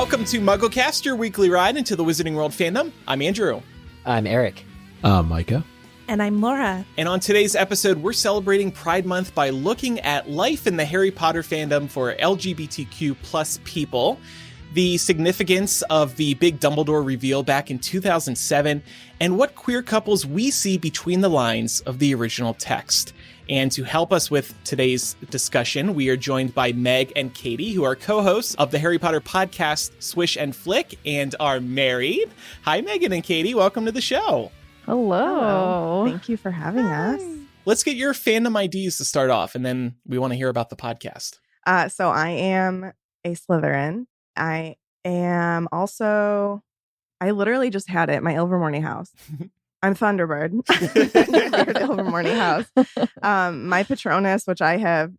Welcome to MuggleCast, your weekly ride into the Wizarding World fandom. I'm Andrew. I'm Eric. Micah. And I'm Laura. And on today's episode, we're celebrating Pride Month by looking at life in the Harry Potter fandom for LGBTQ plus people, the significance of the big Dumbledore reveal back in 2007, and what queer couples we see between the lines of the original text. And to help us with today's discussion, we are joined by Meg and Katie, who are co-hosts of the Harry Potter podcast Swish and Flick and are married. Hi, Megan and Katie. Welcome to the show. Hello. Thank you for having us. Let's get your fandom IDs to start off, and then we want to hear about the podcast. So I am a Slytherin. I am also, I literally just had it, my Ilvermorny house. I'm Thunderbird. Ilvermorny house. My Patronus, which I have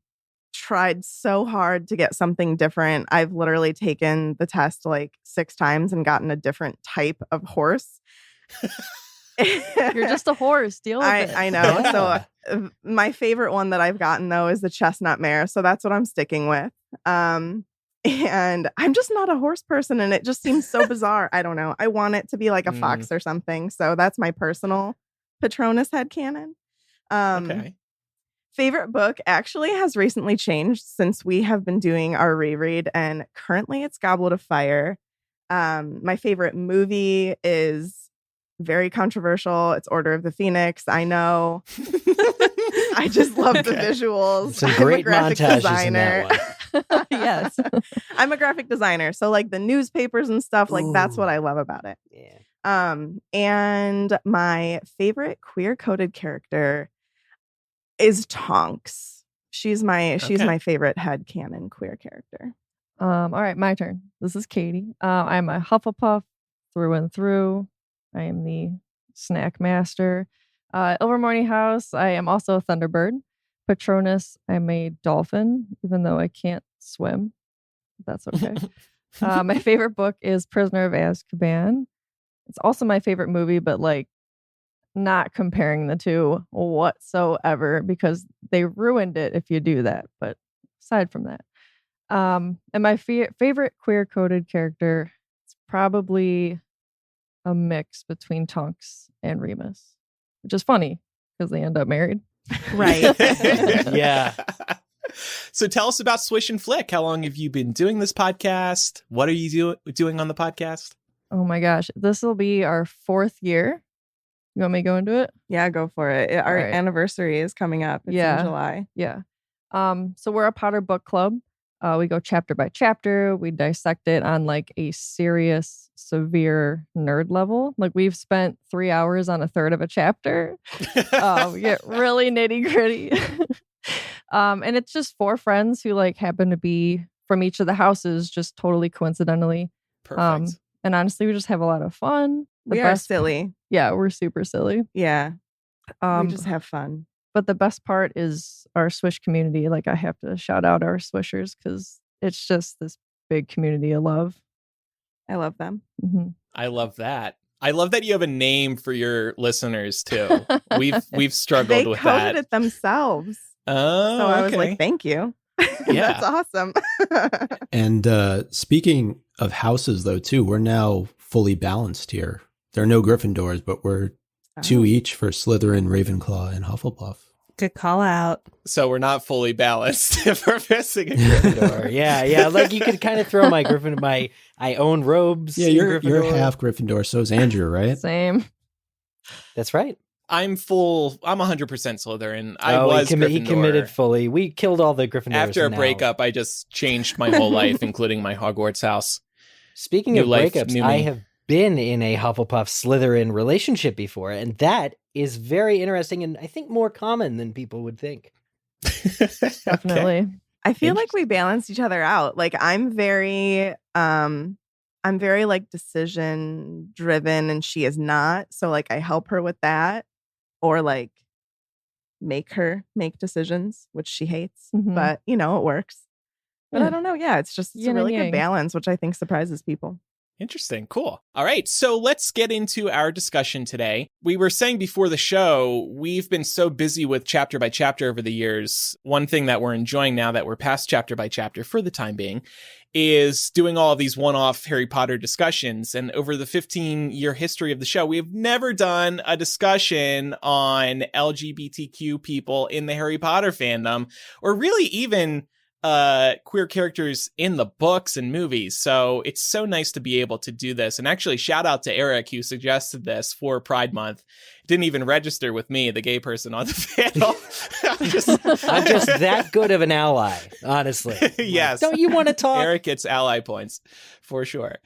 tried so hard to get something different. I've literally taken the test like 6 times and gotten a different type of horse. You're just a horse. Deal with it. I know. Yeah. So my favorite one that I've gotten, though, is the chestnut mare. So that's what I'm sticking with. And I'm just not a horse person, and it just seems so bizarre. I don't know. I want it to be like a fox or something. So that's my personal Patronus headcanon. Okay. Favorite book actually has recently changed since we have been doing our reread, and currently it's Goblet of Fire. My favorite movie is very controversial. It's Order of the Phoenix. I know. I just love the visuals. Some great montages in that one. Yes. I'm a graphic designer. So like the newspapers and stuff, like that's what I love about it. Yeah. And my favorite queer-coded character is Tonks. She's my favorite headcanon queer character. All right, my turn. This is Katie. I'm a Hufflepuff through and through. I am the snack master. Ilvermorny house, I am also a Thunderbird. Patronus, I'm a dolphin, even though I can't swim. That's okay. My favorite book is Prisoner of Azkaban. It's also my favorite movie, but like not comparing the two whatsoever because they ruined it if you do that. But aside from that, and my favorite queer-coded character, it's probably a mix between Tonks and Remus, which is funny because they end up married. Right. Yeah. So tell us about Swish and Flick. How long have you been doing this podcast? What are you doing on the podcast? Oh my gosh. This will be our 4th year. You want me to go into it? Yeah, go for it. Our anniversary is coming up. It's in July. Yeah. So we're a Potter book club. We go chapter by chapter. We dissect it on like a serious, severe nerd level. Like we've spent 3 hours on a third of a chapter. We get really nitty gritty. And it's just 4 friends who like happen to be from each of the houses, just totally coincidentally. Perfect. And honestly, we just have a lot of fun. We are silly. Yeah, we're super silly. Yeah. We just have fun. But the best part is our Swish community. Like I have to shout out our Swishers because it's just this big community of love. I love them. Mm-hmm. I love that. I love that you have a name for your listeners too. We've struggled with that. They coded it themselves. Oh, so I was like, thank you. Yeah. That's awesome. And speaking of houses, though, too, we're now fully balanced here. There are no Gryffindors, but we're 2 each for Slytherin, Ravenclaw, and Hufflepuff. Good call out. So we're not fully balanced if we're missing a Gryffindor. Yeah. Like you could kind of throw my Gryffindor, I own robes. Yeah, you're half Gryffindor. So is Andrew, right? Same. That's right. I'm 100% Slytherin. I was he Gryffindor. committed fully. We killed all the Gryffindors. After a breakup, I just changed my whole life, including my Hogwarts house. Speaking of breakups, I have been in a Hufflepuff Slytherin relationship before, and that is very interesting and I think more common than people would think. Definitely. Okay. I feel like we balance each other out. Like I'm very like decision driven and she is not. So like I help her with that or like make her make decisions, which she hates. Mm-hmm. But you know, it works. But I don't know. Yeah, it's a really good balance, which I think surprises people. Interesting. Cool. All right. So let's get into our discussion today. We were saying before the show, we've been so busy with chapter by chapter over the years. One thing that we're enjoying now that we're past chapter by chapter for the time being is doing all of these one-off Harry Potter discussions. And over the 15-year history of the show, we have never done a discussion on LGBTQ people in the Harry Potter fandom, or really even queer characters in the books and movies. So it's so nice to be able to do this. And actually, shout out to Eric, who suggested this for Pride Month. It didn't even register with me, the gay person on the panel. I'm just that good of an ally, honestly. Yes. Don't you want to talk? Eric gets ally points for sure.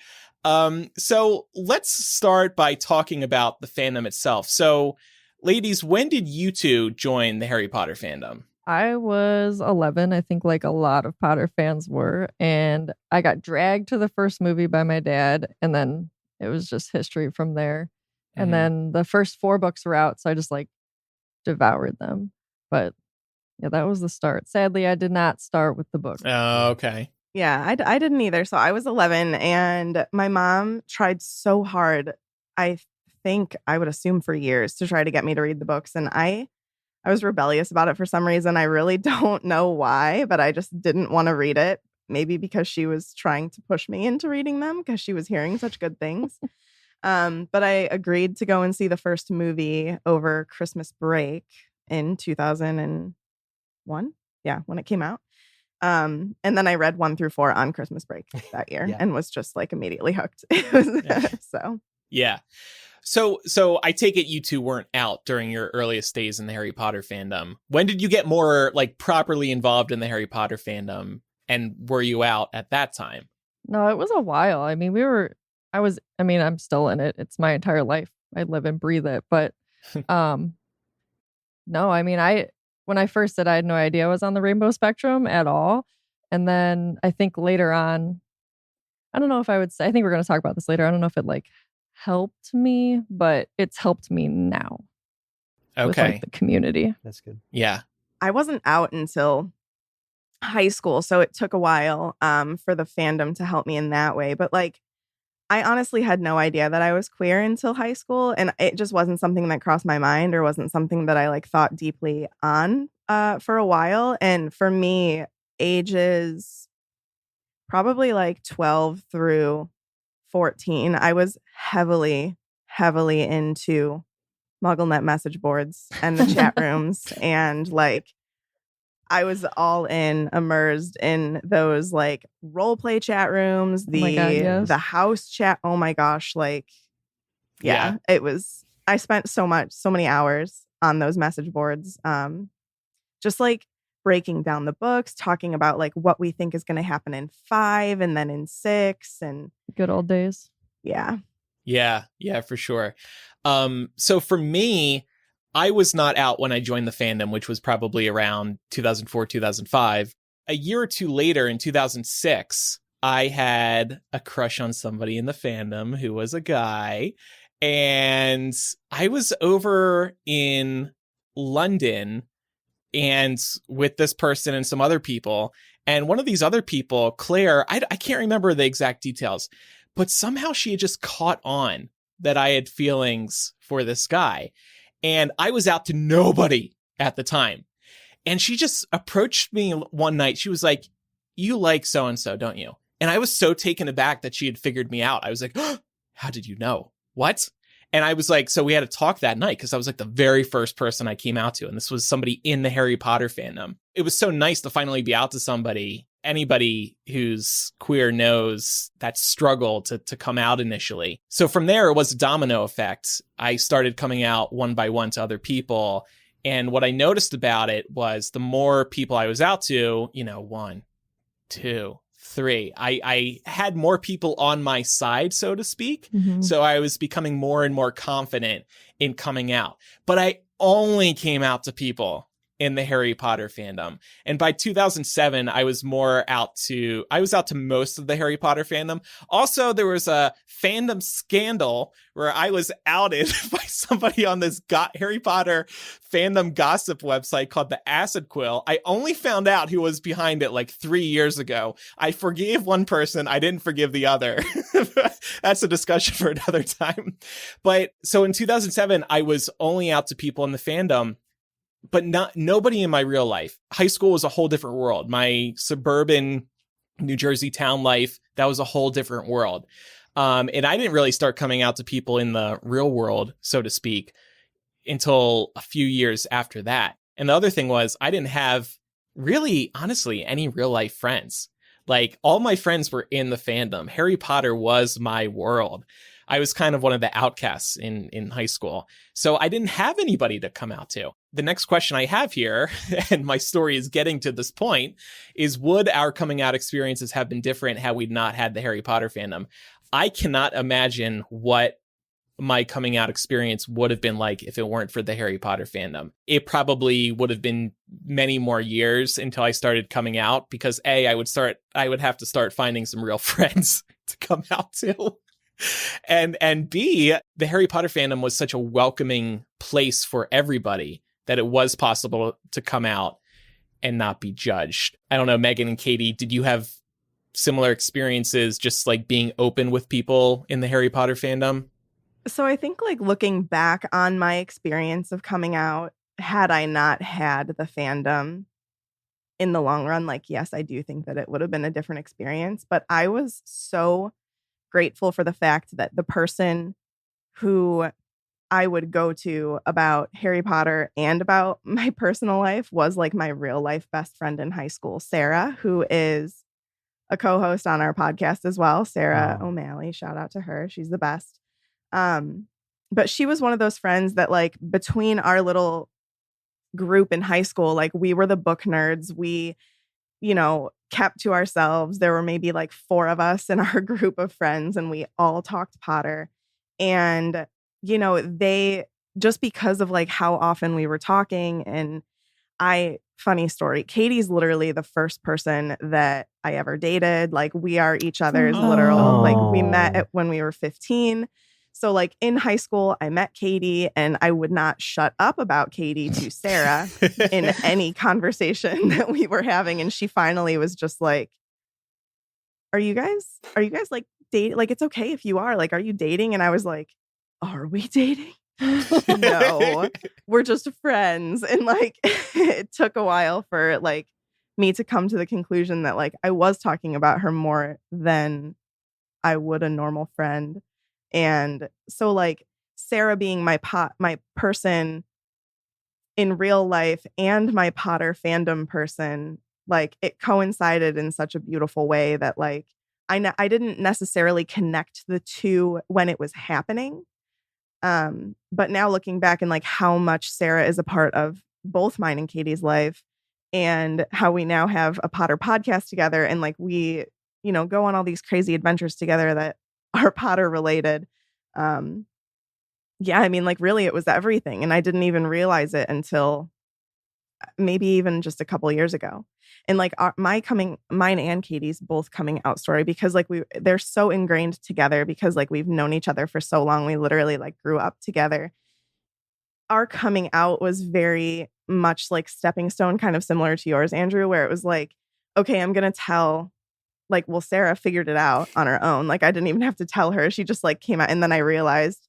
So let's start by talking about the fandom itself. So, ladies, when did you two join the Harry Potter fandom? I was 11, I think, like a lot of Potter fans were, and I got dragged to the first movie by my dad, and then it was just history from there. And then the first 4 books were out, so I just like devoured them. But yeah, that was the start. Sadly, I did not start with the book. Oh, okay. Yeah, I didn't either. So I was 11, and my mom tried so hard, I think, I would assume for years, to try to get me to read the books. And I was rebellious about it for some reason. I really don't know why, but I just didn't want to read it. Maybe because she was trying to push me into reading them because she was hearing such good things. But I agreed to go and see the first movie over Christmas break in 2001. Yeah, when it came out. And then I read 1 through 4 on Christmas break that year and was just like immediately hooked. So. Yeah. So I take it you two weren't out during your earliest days in the Harry Potter fandom. When did you get more like properly involved in the Harry Potter fandom, and were you out at that time? No, it was a while. I mean, I'm still in it. It's my entire life. I live and breathe it. But no, I mean, when I first did, I had no idea I was on the rainbow spectrum at all. And then I think later on, I don't know if I would say, I think we're going to talk about this later. I don't know if it like helped me, but it's helped me now. Okay. With, like, the community. That's good. Yeah. I wasn't out until high school, so it took a while for the fandom to help me in that way. But like, I honestly had no idea that I was queer until high school, and it just wasn't something that crossed my mind or wasn't something that I like thought deeply on for a while. And for me, ages probably like 12 through 14, I was heavily into MuggleNet message boards and the chat rooms, and like I was all immersed in those like role play chat rooms, the house chat. Oh my gosh, like yeah, it was. I spent so many hours on those message boards, just like breaking down the books, talking about like what we think is going to happen in 5 and then in 6, and good old days. Yeah, for sure. So for me, I was not out when I joined the fandom, which was probably around 2004, 2005. A year or two later, in 2006, I had a crush on somebody in the fandom who was a guy. And I was over in London and with this person and some other people. And one of these other people, Claire, I can't remember the exact details, but somehow she had just caught on that I had feelings for this guy. And I was out to nobody at the time. And she just approached me one night. She was like, "You like so-and-so, don't you?" And I was so taken aback that she had figured me out. I was like, "Oh, how did you know? What?" And I was like, so we had a talk that night because I was like the very first person I came out to. And this was somebody in the Harry Potter fandom. It was so nice to finally be out to somebody. Anybody who's queer knows that struggle to come out initially. So from there, it was a domino effect. I started coming out one by one to other people. And what I noticed about it was the more people I was out to, 1, 2, 3, I had more people on my side, so to speak. Mm-hmm. So I was becoming more and more confident in coming out. But I only came out to people in the Harry Potter fandom. And by 2007, I was out to most of the Harry Potter fandom. Also, there was a fandom scandal where I was outed by somebody on this Harry Potter fandom gossip website called the Acid Quill. I only found out who was behind it like 3 years ago. I forgave one person. I didn't forgive the other. That's a discussion for another time. But so in 2007, I was only out to people in the fandom, but nobody in my real life. High school was a whole different world. My suburban New Jersey town life, that was a whole different world. And I didn't really start coming out to people in the real world, so to speak, until a few years after that. And the other thing was I didn't have really, honestly, any real life friends. Like all my friends were in the fandom. Harry Potter was my world. I was kind of one of the outcasts in high school. So I didn't have anybody to come out to. The next question I have here, and my story is getting to this point, is would our coming out experiences have been different had we not had the Harry Potter fandom? I cannot imagine what my coming out experience would have been like if it weren't for the Harry Potter fandom. It probably would have been many more years until I started coming out because I would have to start finding some real friends to come out to. And B, the Harry Potter fandom was such a welcoming place for everybody that it was possible to come out and not be judged. I don't know, Megan and Katie, did you have similar experiences just like being open with people in the Harry Potter fandom? So I think like looking back on my experience of coming out, had I not had the fandom in the long run, like, yes, I do think that it would have been a different experience. But I was so grateful for the fact that the person who I would go to about Harry Potter and about my personal life was like my real life best friend in high school, Sarah, who is a co-host on our podcast as well. Sarah O'Malley, shout out to her. She's the best. But she was one of those friends that like between our little group in high school, like we were the book nerds. We, kept to ourselves. There were maybe like 4 of us in our group of friends and we all talked Potter. And, they just because of like how often we were talking and funny story, Katie's literally the first person that I ever dated. Like we are each other's literal, like we met when we were 15. So like in high school, I met Katie and I would not shut up about Katie to Sarah in any conversation that we were having. And she finally was just like, are you guys like dating? Like, it's okay if you are, like, are you dating? And I was like, are we dating? No, we're just friends. And like, it took a while for like me to come to the conclusion that like I was talking about her more than I would a normal friend. And so like Sarah being my person in real life and my Potter fandom person, like it coincided in such a beautiful way that like I didn't necessarily connect the two when it was happening. But now looking back and like how much Sarah is a part of both mine and Katie's life and how we now have a Potter podcast together and like we, go on all these crazy adventures together that are Potter related. Yeah, I mean, like really it was everything. And I didn't even realize it until maybe even just a couple years ago. And like mine and Katie's both coming out story, because like they're so ingrained together because like we've known each other for so long. We literally like grew up together. Our coming out was very much like stepping stone, kind of similar to yours, Andrew, where it was like, okay, I'm going to tell, like, well, Sarah figured it out on her own. Like I didn't even have to tell her. She just like came out. And then I realized,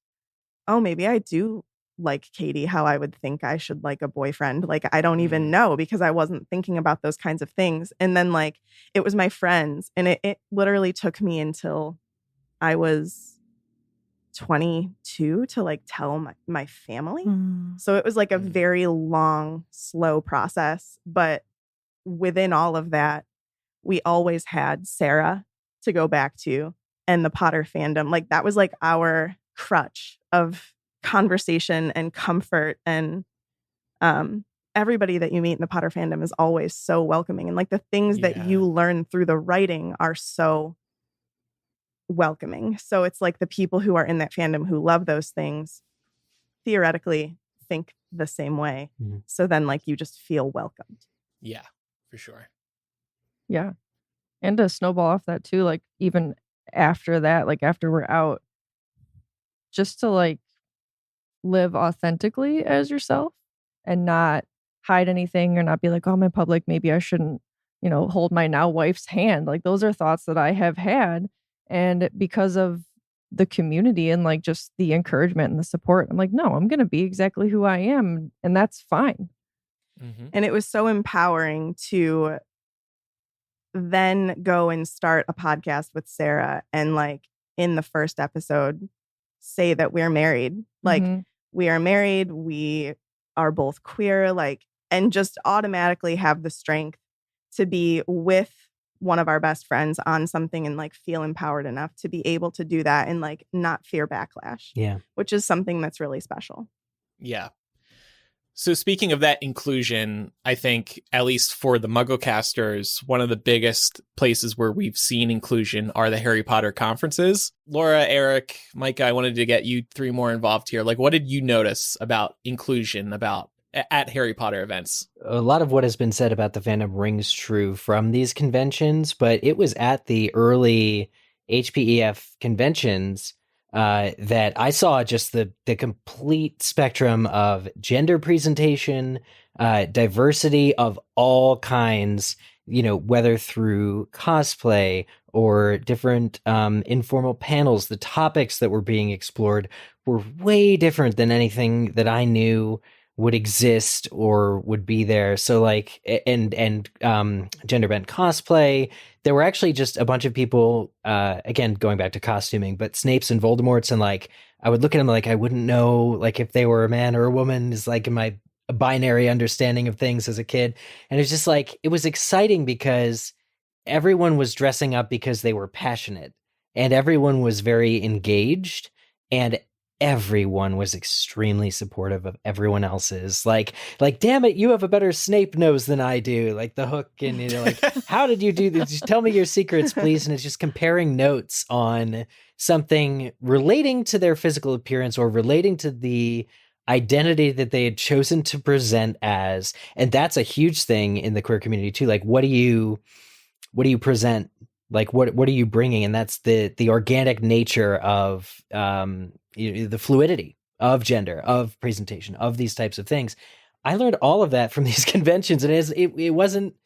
oh, maybe I do like Katie how I would think I should like a boyfriend. Like I don't even know because I wasn't thinking about those kinds of things. And then like it was my friends and it literally took me until I was 22 to like tell my family. So it was like a very long, slow process. But within all of that, we always had Sarah to go back to and the Potter fandom. Like that was like our crutch of conversation and comfort. And everybody that you meet in the Potter fandom is always so welcoming. And like the things that you learn through the writing are so welcoming. So it's like the people who are in that fandom who love those things theoretically think the same way. So then like you just feel welcomed. Yeah, for sure. Yeah. And to snowball off that too, like even after that, like after we're out, just to like live authentically as yourself and not hide anything or not be like, oh, I'm in public, maybe I shouldn't, hold my now wife's hand. Like those are thoughts that I have had. And because of the community and like just the encouragement and the support, I'm like, no, I'm going to be exactly who I am. And that's fine. And it was so empowering to then go and start a podcast with Sarah and like in the first episode say that we're married. Like we are married, we are both queer, like, and just automatically have the strength to be with one of our best friends on something and like feel empowered enough to be able to do that and like not fear backlash. Yeah. Which is something that's really special. Yeah. So speaking of that inclusion, I think, at least for the MuggleCasters, one of the biggest places where we've seen inclusion are the Harry Potter conferences. Laura, Eric, Micah, I wanted to get you three more involved here. Like, what did you notice about inclusion at Harry Potter events? A lot of what has been said about the fandom rings true from these conventions, but it was at the early HPEF conventions that I saw just the complete spectrum of gender presentation, diversity of all kinds, whether through cosplay or different informal panels. The topics that were being explored were way different than anything that I knew would exist or would be there. So like, and gender bent cosplay, there were actually just a bunch of people, again, going back to costuming, but Snape's and Voldemort's, and like, I would look at them like, I wouldn't know like if they were a man or a woman, is like in my binary understanding of things as a kid. And it's just like, it was exciting because everyone was dressing up because they were passionate and everyone was very engaged, and everyone was extremely supportive of everyone else's. Like, damn it, you have a better Snape nose than I do. Like the hook, and like, how did you do this? Just tell me your secrets, please. And it's just comparing notes on something relating to their physical appearance or relating to the identity that they had chosen to present as. And that's a huge thing in the queer community too. Like, what do you present? Like, what are you bringing? And that's the organic nature of the fluidity of gender, of presentation, of these types of things. I learned all of that from these conventions, and it wasn't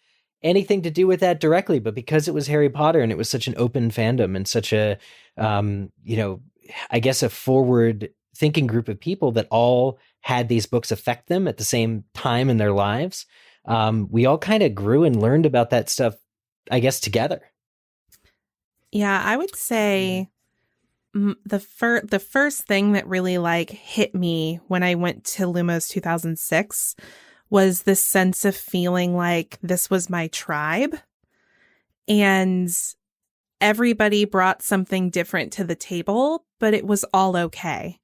anything to do with that directly, but because it was Harry Potter and it was such an open fandom and such a, I guess a forward thinking group of people that all had these books affect them at the same time in their lives. We all kind of grew and learned about that stuff, I guess, together. Yeah, I would say the first thing that really like hit me when I went to Lumos 2006 was this sense of feeling like this was my tribe, and everybody brought something different to the table, but it was all okay.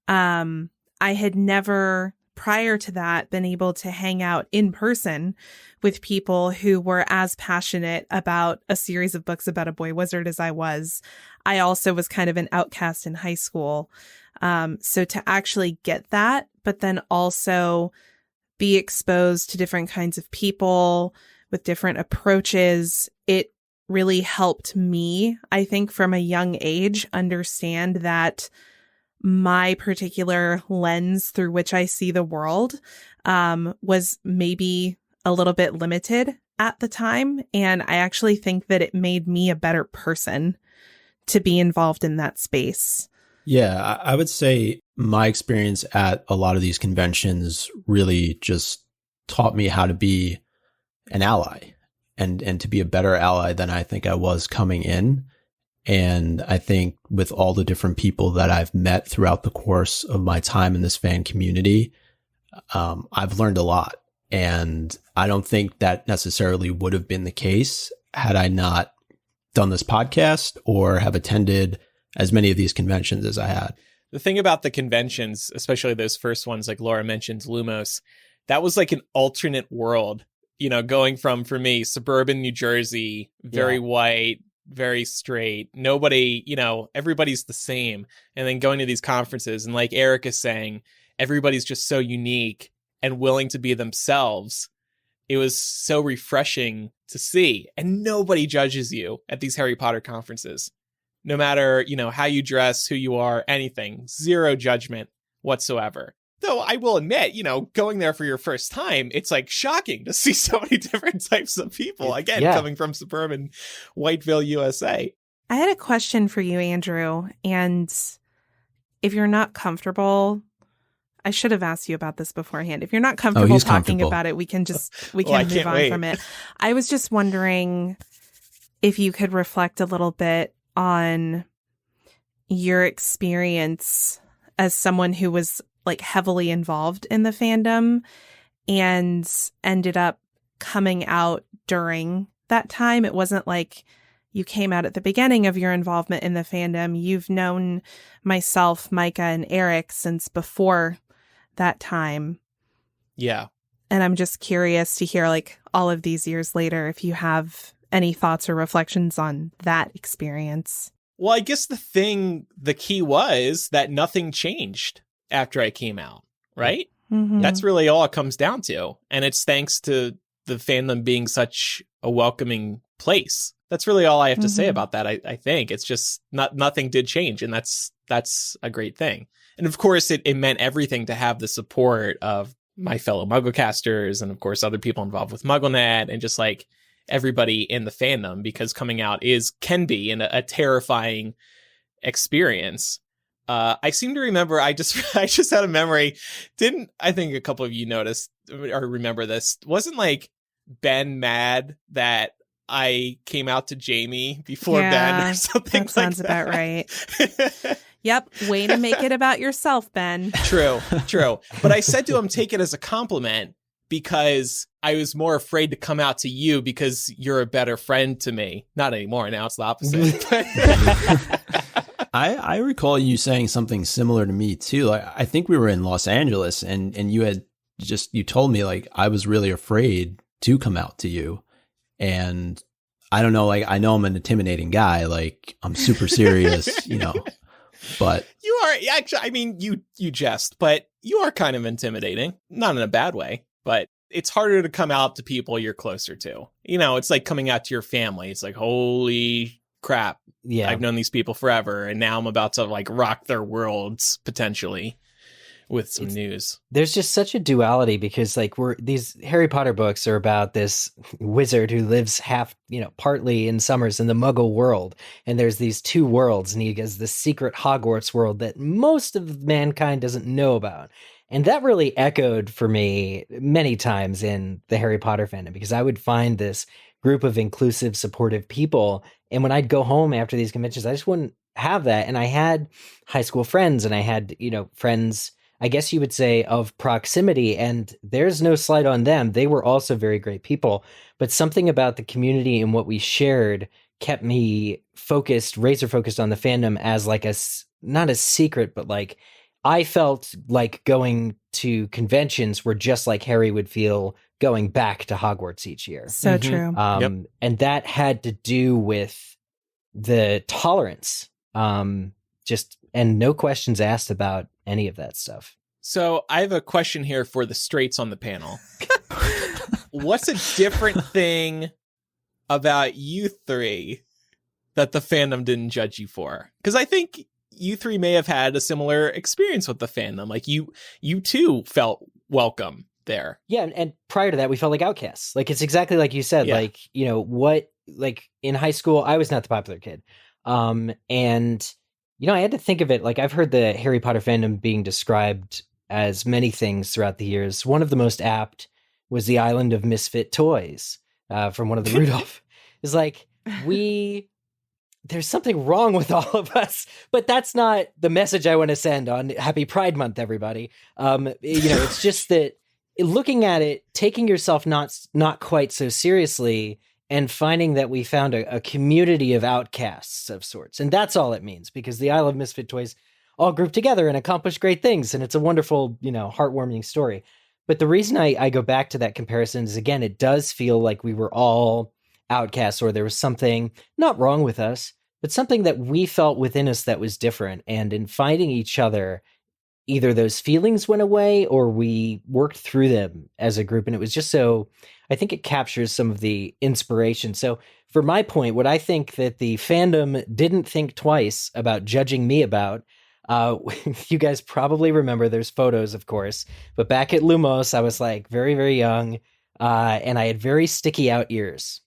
I had never prior to that been able to hang out in person with people who were as passionate about a series of books about a boy wizard as I was. I also was kind of an outcast in high school. So to actually get that, but then also be exposed to different kinds of people with different approaches, it really helped me, I think, from a young age, understand that my particular lens through which I see the world was maybe a little bit limited at the time. And I actually think that it made me a better person to be involved in that space. Yeah, I would say my experience at a lot of these conventions really just taught me how to be an ally and to be a better ally than I think I was coming in. And I think with all the different people that I've met throughout the course of my time in this fan community, I've learned a lot. And I don't think that necessarily would have been the case had I not done this podcast or have attended as many of these conventions as I had. The thing about the conventions, especially those first ones, like Laura mentioned, Lumos, that was like an alternate world, going from, for me, suburban New Jersey, very white, very straight, nobody, everybody's the same. And then going to these conferences, and like Eric is saying, everybody's just so unique and willing to be themselves. It was so refreshing to see. And nobody judges you at these Harry Potter conferences. No matter, how you dress, who you are, anything. Zero judgment whatsoever. Though I will admit, going there for your first time, it's like shocking to see so many different types of people. Again, coming from suburban Whiteville, USA. I had a question for you, Andrew. And if you're not comfortable, I should have asked you about this beforehand. If you're not comfortable talking about it, we can move on from it. I was just wondering if you could reflect a little bit on your experience as someone who was like heavily involved in the fandom and ended up coming out during that time. It wasn't like you came out at the beginning of your involvement in the fandom. You've known myself, Micah, and Eric since before that time. Yeah. And I'm just curious to hear, like, all of these years later, if you have any thoughts or reflections on that experience. Well, I guess the key was that nothing changed after I came out, right? Mm-hmm. That's really all it comes down to. And it's thanks to the fandom being such a welcoming place. That's really all I have to say about that. I think it's just nothing did change. And that's a great thing. And of course, it meant everything to have the support of my fellow MuggleCasters and of course, other people involved with MuggleNet and just like everybody in the fandom, because coming out can be a terrifying experience. I seem to remember, I just had a memory. I think a couple of you noticed or remember this. Wasn't like Ben mad that I came out to Jamie before Ben or something like that? Sounds about right. Yep. Way to make it about yourself, Ben. True. But I said to him, take it as a compliment because I was more afraid to come out to you because you're a better friend to me. Not anymore. Now it's the opposite. I recall you saying something similar to me too. Like, I think we were in Los Angeles and you told me like I was really afraid to come out to you. And I don't know, like I know I'm an intimidating guy, like I'm super serious, but you are actually, I mean, you jest, but you are kind of intimidating, not in a bad way, but it's harder to come out to people you're closer to. It's like coming out to your family. It's like, holy crap. Yeah. I've known these people forever. And now I'm about to like rock their worlds potentially with some news. There's just such a duality because like these Harry Potter books are about this wizard who lives partly in Summers in the Muggle world. And there's these two worlds and he has this secret Hogwarts world that most of mankind doesn't know about. And that really echoed for me many times in the Harry Potter fandom because I would find this group of inclusive, supportive people. And when I'd go home after these conventions, I just wouldn't have that. And I had high school friends and I had, friends, I guess you would say, of proximity. And there's no slight on them. They were also very great people. But something about the community and what we shared kept me razor focused on the fandom as like not a secret, but like I felt like going to conventions were just like Harry would feel going back to Hogwarts each year. So true. And that had to do with the tolerance, and no questions asked about any of that stuff. So I have a question here for the straights on the panel. What's a different thing about you three that the fandom didn't judge you for? Because I think you three may have had a similar experience with the fandom. Like you too felt welcome there. Yeah, and prior to that, we felt like outcasts. Like it's exactly like you said. Yeah. Like in high school, I was not the popular kid, and I had to think of it. Like I've heard the Harry Potter fandom being described as many things throughout the years. One of the most apt was the island of misfit toys from one of the Rudolph. It's like there's something wrong with all of us, but that's not the message I want to send on Happy Pride Month, everybody. It's just that looking at it, taking yourself not quite so seriously and finding that we found a community of outcasts of sorts. And that's all it means because the Isle of Misfit Toys all group together and accomplish great things. And it's a wonderful, heartwarming story. But the reason I go back to that comparison is, again, it does feel like we were all outcasts or there was something not wrong with us, but something that we felt within us that was different. And in finding each other, either those feelings went away or we worked through them as a group. And it was just so, I think it captures some of the inspiration. So for my point, what I think that the fandom didn't think twice about judging me about, you guys probably remember there's photos, of course, but back at Lumos, I was like very, very young, and I had very sticky out ears.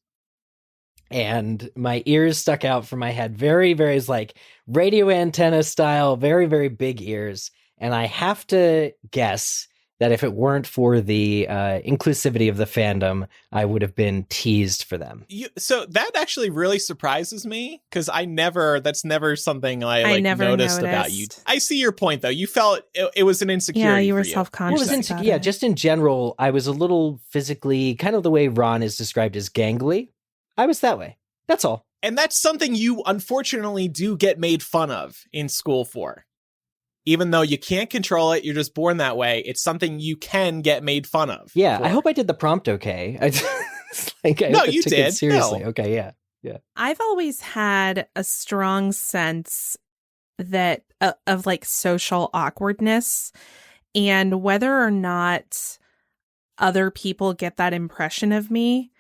And my ears stuck out from my head, very, very like radio antenna style, very, very big ears. And I have to guess that if it weren't for the inclusivity of the fandom, I would have been teased for them. So that actually really surprises me, because that's never something I never noticed about you. I see your point, though. You felt it was an insecurity. Yeah, you were for self-conscious. Well, it was insecure. Yeah, just in general, I was a little physically, kind of the way Ron is described as gangly. I was that way. That's all. And that's something you unfortunately do get made fun of in school for. Even though you can't control it, you're just born that way. It's something you can get made fun of. Yeah, for. I hope I did the prompt okay. I No, you took did. it seriously. No. Okay, yeah. I've always had a strong sense that of like social awkwardness, and whether or not other people get that impression of me,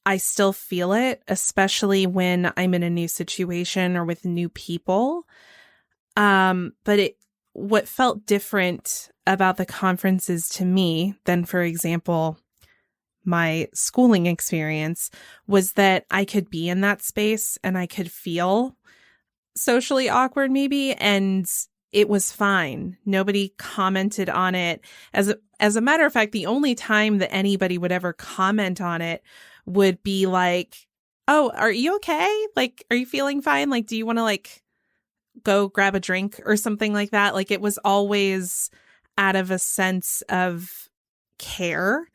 I still feel it, especially when I'm in a new situation or with new people. But what felt different about the conferences to me than, for example, my schooling experience was that I could be in that space and I could feel socially awkward maybe, and it was fine. Nobody commented on it. As a matter of fact, the only time that anybody would ever comment on it would be like, "Oh, are you okay? Like, are you feeling fine? Like, do you want to like go grab a drink or something like that?" Like, it was always out of a sense of care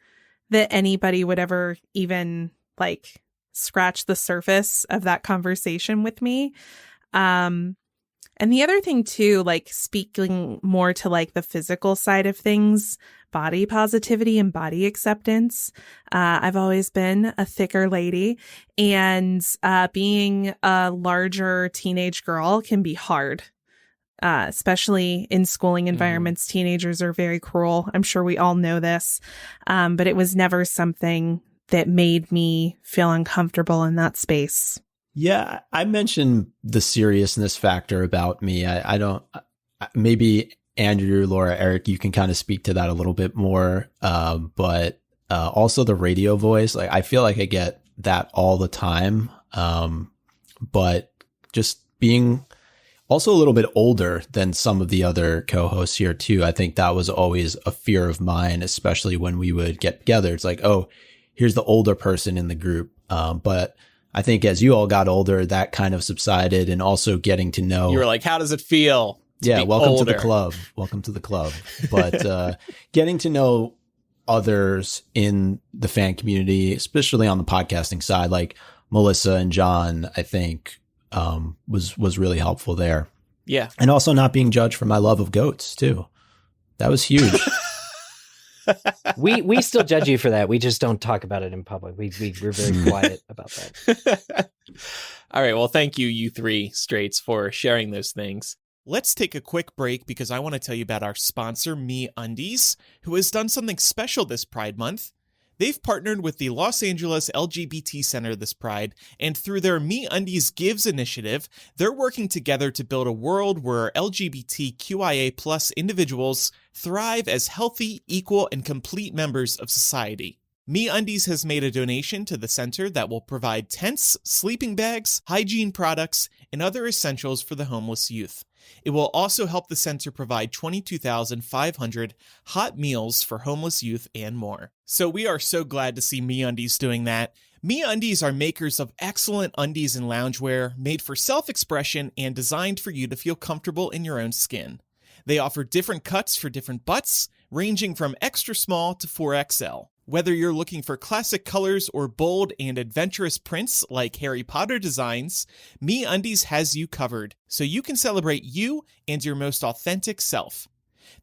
that anybody would ever even like scratch the surface of that conversation with me. And the other thing too, like speaking more to like the physical side of things, body positivity and body acceptance. I've always been a thicker lady, and being a larger teenage girl can be hard, especially in schooling environments. Mm-hmm. Teenagers are very cruel. I'm sure we all know this, but it was never something that made me feel uncomfortable in that space. Yeah, I mentioned the seriousness factor about me. I don't, maybe Andrew, Laura, Eric, you can kind of speak to that a little bit more. But also the radio voice, like I feel like I get that all the time. But just being also a little bit older than some of the other co-hosts here too, I think that was always a fear of mine, especially when we would get together. It's like, oh, here's the older person in the group. But I think as you all got older, that kind of subsided, and also getting to know. You were like, how does it feel? Yeah, welcome to the club. Welcome to the club. But getting to know others in the fan community, especially on the podcasting side, like Melissa and John, I think was really helpful there. Yeah. And also not being judged for my love of goats, too. That was huge. We still judge you for that. We just don't talk about it in public. We're very quiet about that. All right. Well, thank you, you three straights, for sharing those things. Let's take a quick break because I want to tell you about our sponsor, MeUndies, who has done something special this Pride Month. They've partnered with the Los Angeles LGBT Center this Pride, and through their MeUndies Gives initiative, they're working together to build a world where LGBTQIA+ individuals thrive as healthy, equal, and complete members of society. MeUndies has made a donation to the center that will provide tents, sleeping bags, hygiene products, and other essentials for the homeless youth. It will also help the center provide 22,500 hot meals for homeless youth and more. So we are so glad to see MeUndies doing that. MeUndies are makers of excellent undies and loungewear made for self-expression and designed for you to feel comfortable in your own skin. They offer different cuts for different butts, ranging from extra small to 4XL. Whether you're looking for classic colors or bold and adventurous prints like Harry Potter designs, MeUndies has you covered, so you can celebrate you and your most authentic self.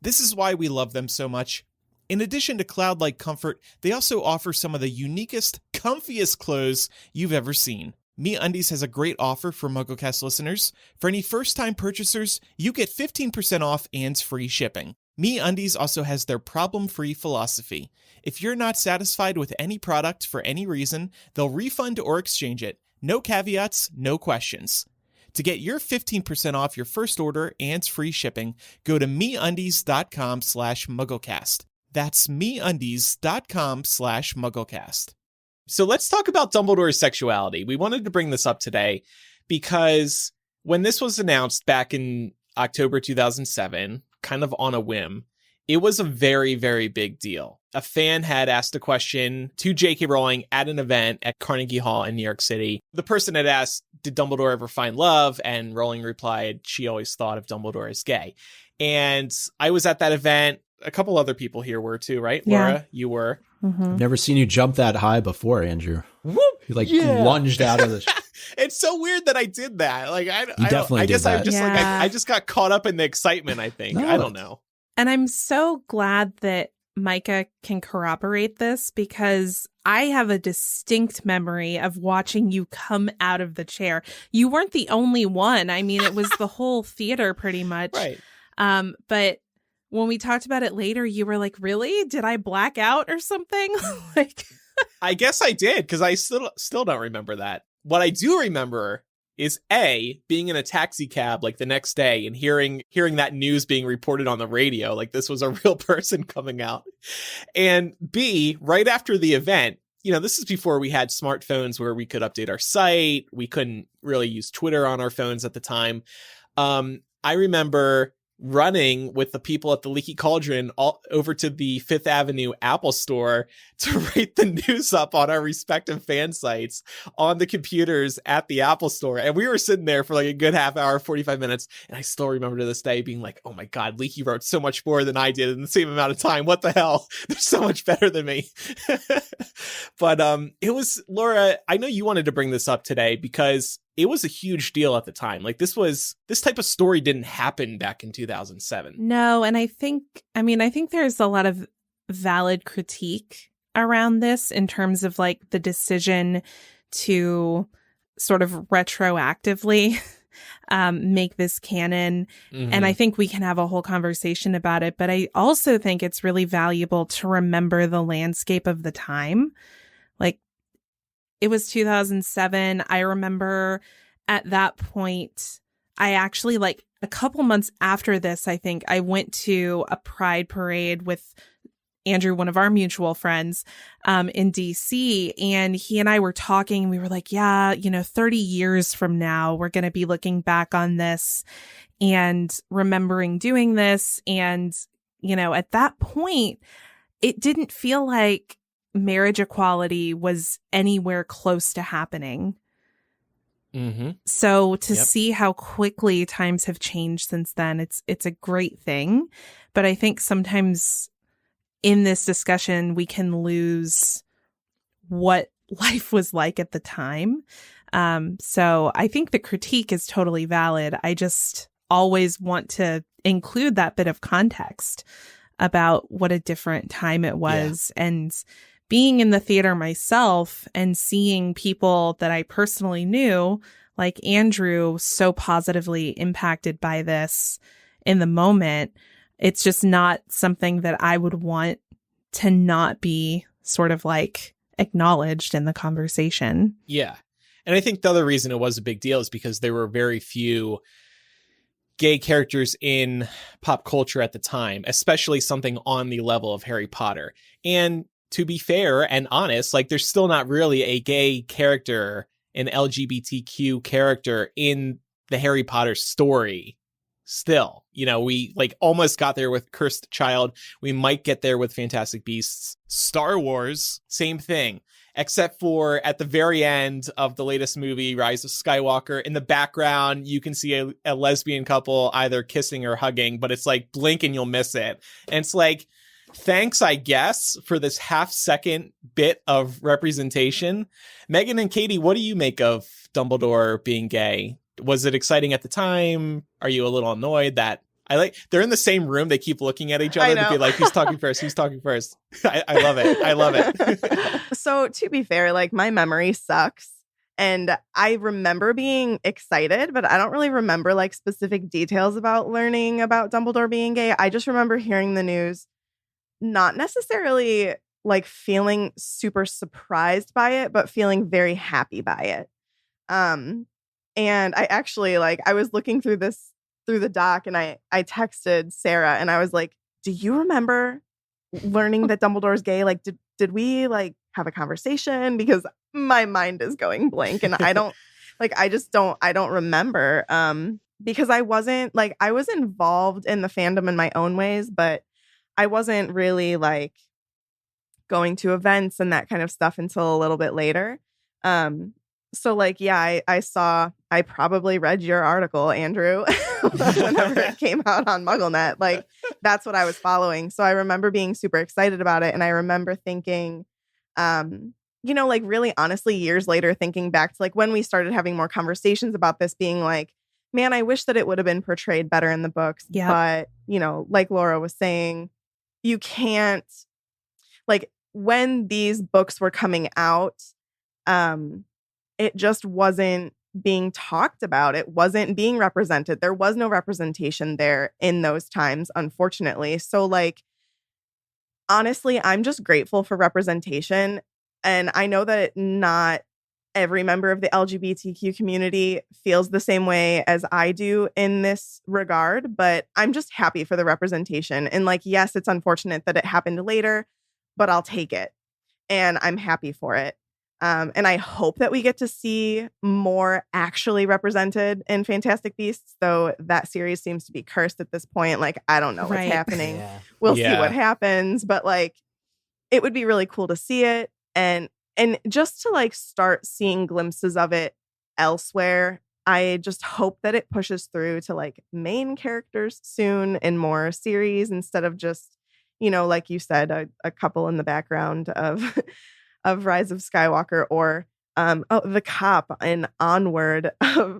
This is why we love them so much. In addition to cloud-like comfort, they also offer some of the uniquest, comfiest clothes you've ever seen. MeUndies has a great offer for MuggleCast listeners. For any first-time purchasers, you get 15% off and free shipping. MeUndies also has their problem-free philosophy. If you're not satisfied with any product for any reason, they'll refund or exchange it. No caveats, no questions. To get your 15% off your first order and free shipping, go to MeUndies.com/MuggleCast. That's MeUndies.com/MuggleCast. So let's talk about Dumbledore's sexuality. We wanted to bring this up today because when this was announced back in October 2007, kind of on a whim. It was a very, very big deal. A fan had asked a question to J.K. Rowling at an event at Carnegie Hall in New York City. The person had asked, did Dumbledore ever find love? And Rowling replied, she always thought of Dumbledore as gay. And I was at that event. A couple other people here were too, right? Yeah. Laura, you were. Mm-hmm. I've never seen you jump that high before, Andrew. Whoop! You lunged out of the... It's so weird that I did that. Like I definitely guess did I'm that. just like Yeah. I just got caught up in the excitement, I think. No. I don't know. And I'm so glad that Micah can corroborate this, because I have a distinct memory of watching you come out of the chair. You weren't the only one. I mean, it was the whole theater pretty much. Right. But when we talked about it later, you were like, really? Did I black out or something? Like, I guess I did, because I still don't remember that. What I do remember is A, being in a taxi cab like the next day and hearing that news being reported on the radio, like this was a real person coming out. And B, right after the event, this is before we had smartphones where we could update our site. We couldn't really use Twitter on our phones at the time. I remember running with the people at the Leaky Cauldron all over to the Fifth Avenue Apple store to write the news up on our respective fan sites on the computers at the Apple store. And we were sitting there for like a good half hour, 45 minutes. And I still remember to this day being like, oh my God, Leaky wrote so much more than I did in the same amount of time. What the hell? They're so much better than me. But it was, Laura, I know you wanted to bring this up today because it was a huge deal at the time. Like this type of story didn't happen back in 2007. no. And I think there's a lot of valid critique around this in terms of like the decision to sort of retroactively make this canon. Mm-hmm. And I think we can have a whole conversation about it. But I also think it's really valuable to remember the landscape of the time. Like, it was 2007. I remember at that point, I actually, like, a couple months after this, I think I went to a pride parade with Andrew, one of our mutual friends, in DC. And he and I were talking, and we were like, yeah, 30 years from now, we're going to be looking back on this and remembering doing this. And, at that point, it didn't feel like marriage equality was anywhere close to happening. Mm-hmm. So to Yep. see how quickly times have changed since then, it's a great thing. But I think sometimes in this discussion, we can lose what life was like at the time. So I think the critique is totally valid. I just always want to include that bit of context about what a different time it was. Yeah. And being in the theater myself and seeing people that I personally knew, like Andrew, so positively impacted by this in the moment, it's just not something that I would want to not be sort of like acknowledged in the conversation. Yeah. And I think the other reason it was a big deal is because there were very few gay characters in pop culture at the time, especially something on the level of Harry Potter. And to be fair and honest, like there's still not really a gay character, an LGBTQ character in the Harry Potter story. Still, we like almost got there with Cursed Child. We might get there with Fantastic Beasts. Star Wars, same thing, except for at the very end of the latest movie, Rise of Skywalker, in the background, you can see a lesbian couple either kissing or hugging, but it's like blink and you'll miss it. And it's like, thanks, I guess, for this half-second bit of representation. Megan and Katie, what do you make of Dumbledore being gay? Was it exciting at the time? Are you a little annoyed that they're in the same room, they keep looking at each other to be like, who's talking first? Who's talking first? I love it. I love it. So to be fair, like my memory sucks. And I remember being excited, but I don't really remember like specific details about learning about Dumbledore being gay. I just remember hearing the news, not necessarily like feeling super surprised by it, but feeling very happy by it. And I actually I was looking through the doc and I texted Sarah and I was like, do you remember learning that Dumbledore's gay? Like, did we like have a conversation? Because my mind is going blank and I don't I don't remember. because I wasn't like, I was involved in the fandom in my own ways, but I wasn't really like going to events and that kind of stuff until a little bit later. So like, yeah, I probably read your article, Andrew, whenever it came out on MuggleNet. Like, that's what I was following. So I remember being super excited about it. And I remember thinking, like really honestly, years later, thinking back to like when we started having more conversations about this, being like, man, I wish that it would have been portrayed better in the books. Yeah. But, like Laura was saying, you can't, like, when these books were coming out, it just wasn't being talked about. It wasn't being represented. There was no representation there in those times, unfortunately. So like, honestly, I'm just grateful for representation. And I know that not every member of the LGBTQ community feels the same way as I do in this regard, but I'm just happy for the representation. And like, yes, it's unfortunate that it happened later, but I'll take it. And I'm happy for it. And I hope that we get to see more actually represented in Fantastic Beasts, though that series seems to be cursed at this point. Like, I don't know what's happening. Yeah. We'll see what happens. But like, it would be really cool to see it. And just to like start seeing glimpses of it elsewhere. I just hope that it pushes through to like main characters soon in more series instead of just, like you said, a couple in the background of Rise of Skywalker, or the cop in Onward,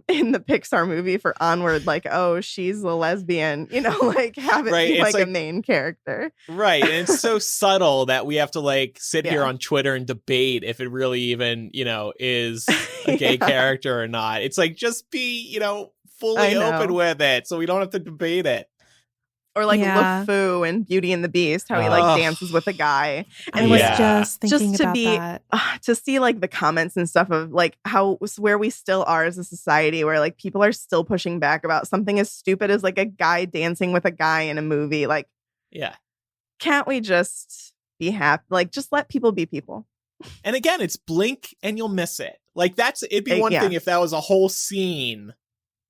in the Pixar movie for Onward, like, oh, she's a lesbian, like have it be like a main character. Right. And it's so subtle that we have to like sit here on Twitter and debate if it really even, is a gay character or not. It's like, just be, fully open with it so we don't have to debate it. Or like LeFou in Beauty and the Beast, how he like dances with a guy. And I was just thinking about that. To see like the comments and stuff of like where we still are as a society, where like people are still pushing back about something as stupid as like a guy dancing with a guy in a movie. Like, can't we just be happy? Like, just let people be people. And again, it's blink and you'll miss it. Like, it'd be one thing if that was a whole scene,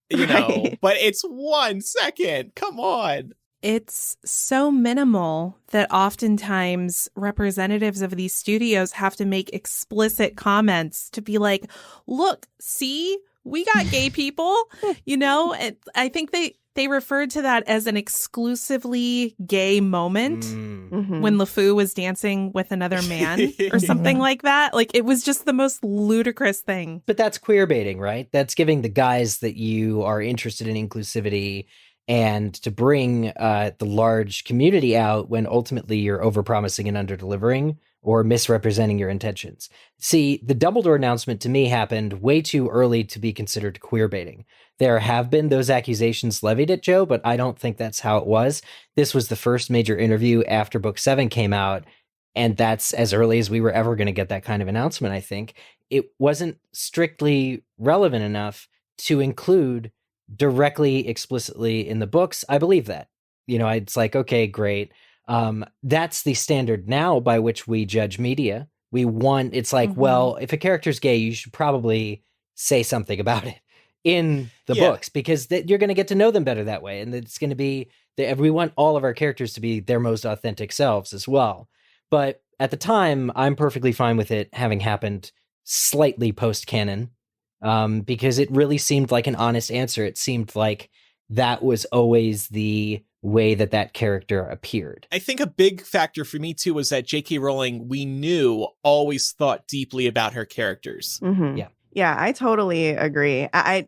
but it's 1 second. Come on. It's so minimal that oftentimes representatives of these studios have to make explicit comments to be like, look, see, we got gay people, and I think they referred to that as an exclusively gay moment when LeFou was dancing with another man or something like that. Like, it was just the most ludicrous thing. But that's queer baiting, right? That's giving the guys that you are interested in inclusivity and to bring the large community out when ultimately you're overpromising and underdelivering or misrepresenting your intentions. See, the Dumbledore announcement to me happened way too early to be considered queer baiting. There have been those accusations levied at Joe, but I don't think that's how it was. This was the first major interview after Book 7 came out, and that's as early as we were ever going to get that kind of announcement, I think. It wasn't strictly relevant enough to include directly, explicitly in the books. I believe that. It's like, okay, great. That's the standard now by which we judge media. It's like, well, if a character's gay, you should probably say something about it in the books, because you're going to get to know them better that way. And it's going to be, we want all of our characters to be their most authentic selves as well. But at the time, I'm perfectly fine with it having happened slightly post-canon. Because it really seemed like an honest answer. It seemed like that was always the way that character appeared. I think a big factor for me, too, was that J.K. Rowling, we knew, always thought deeply about her characters. Mm-hmm. Yeah, I totally agree. I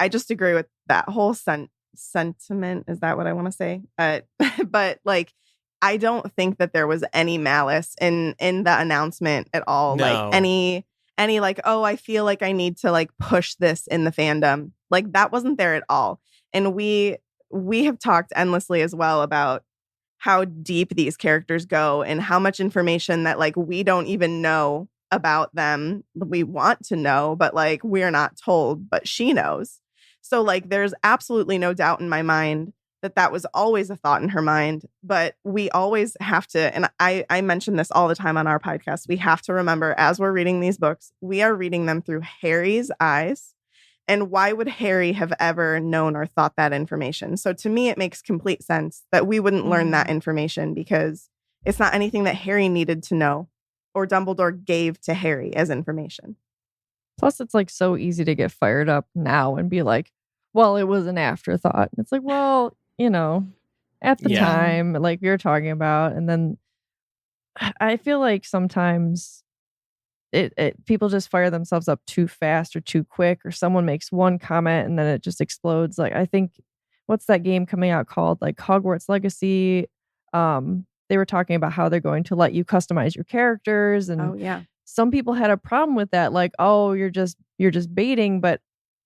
just agree with that whole sentiment. Is that what I want to say? But like, I don't think that there was any malice in the announcement at all. No. Like any like, oh, I feel like I need to like push this in the fandom. Like, that wasn't there at all. And we have talked endlessly as well about how deep these characters go and how much information that like we don't even know about them. We want to know, but like we're not told, but she knows. So like, there's absolutely no doubt in my mind that was always a thought in her mind, but we always have to, and I mention this all the time on our podcast, we have to remember as we're reading these books, we are reading them through Harry's eyes, And why would Harry have ever known or thought that information? So to me, it makes complete sense that we wouldn't learn that information because it's not anything that Harry needed to know or Dumbledore gave to Harry as information. Plus, it's like so easy to get fired up now and be like, well, it was an afterthought. It's like, well, at the time, like we were talking about. And then I feel like sometimes people just fire themselves up too fast or too quick, or someone makes one comment and then it just explodes. Like, I think, what's that game coming out called? Like Hogwarts Legacy. They were talking about how they're going to let you customize your characters. And some people had a problem with that. Like, oh, you're just baiting. But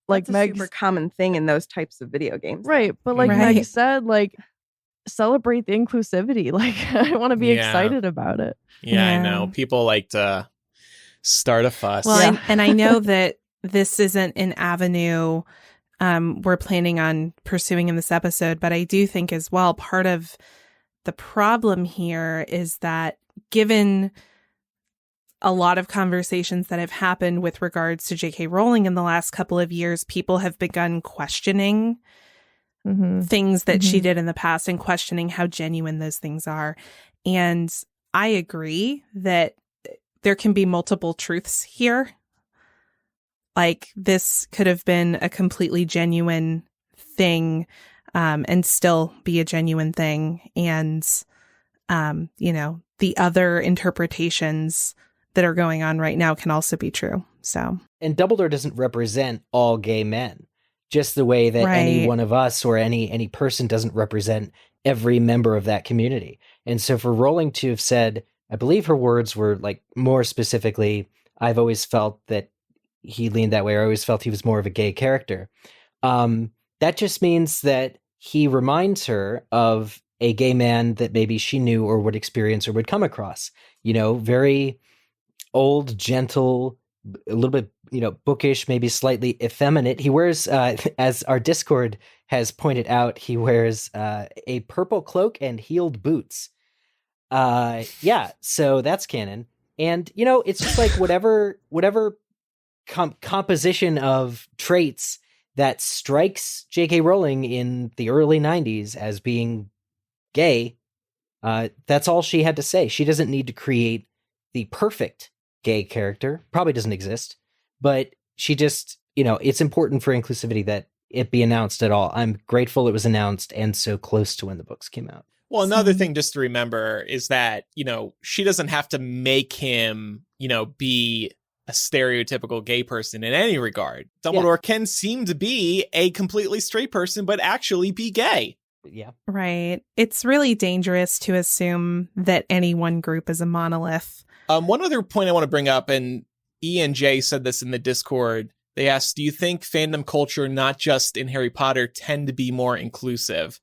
like that's a super common thing in those types of video games. Right. But like Meg said, like, celebrate the inclusivity. Like, I want to be excited about it. Yeah, I know. People like to start a fuss. Well, and I know that this isn't an avenue we're planning on pursuing in this episode, but I do think as well, part of the problem here is that given a lot of conversations that have happened with regards to J.K. Rowling in the last couple of years, people have begun questioning things that she did in the past and questioning how genuine those things are. And I agree that there can be multiple truths here. Like, this could have been a completely genuine thing and still be a genuine thing. And, the other interpretations that are going on right now can also be true. So, and Dumbledore doesn't represent all gay men, just the way that any one of us or any person doesn't represent every member of that community. And so for Rowling to have said, I believe her words were like more specifically, I've always felt that he leaned that way, or I always felt he was more of a gay character. That just means that he reminds her of a gay man that maybe she knew or would experience or would come across, very old, gentle, a little bit, bookish, maybe slightly effeminate. He wears, as our Discord has pointed out, he wears a purple cloak and heeled boots. So that's canon. And, it's just like whatever composition of traits that strikes J.K. Rowling in the early 90s as being gay, that's all she had to say. She doesn't need to create the perfect gay character. Probably doesn't exist. But she just, it's important for inclusivity that it be announced at all. I'm grateful it was announced and so close to when the books came out. Well, another thing just to remember is that, she doesn't have to make him, be a stereotypical gay person in any regard. Dumbledore can seem to be a completely straight person, but actually be gay. Yeah. Right. It's really dangerous to assume that any one group is a monolith. One other point I want to bring up, and E and J said this in the Discord. They asked, do you think fandom culture, not just in Harry Potter, tend to be more inclusive?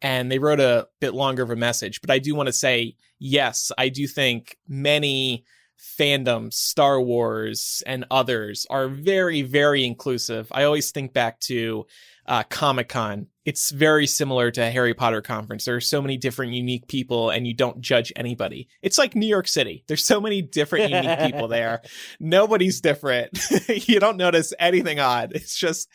And they wrote a bit longer of a message, but I do want to say, yes, I do think many fandoms, Star Wars and others, are very, very inclusive. I always think back to Comic-Con. It's very similar to a Harry Potter conference. There are so many different unique people and you don't judge anybody. It's like New York City. There's so many different unique people there. Nobody's different. You don't notice anything odd. It's just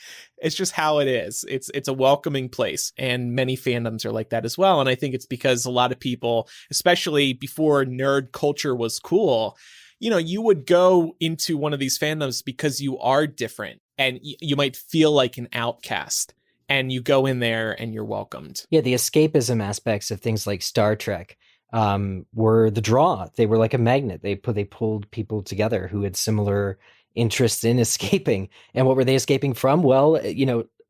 how it is. It's a welcoming place, and many fandoms are like that as well. And I think it's because a lot of people, especially before nerd culture was cool, you would go into one of these fandoms because you are different and you might feel like an outcast. And you go in there and you're welcomed. Yeah, the escapism aspects of things like Star Trek were the draw. They were like a magnet. They pulled people together who had similar interests in escaping. And what were they escaping from? Well,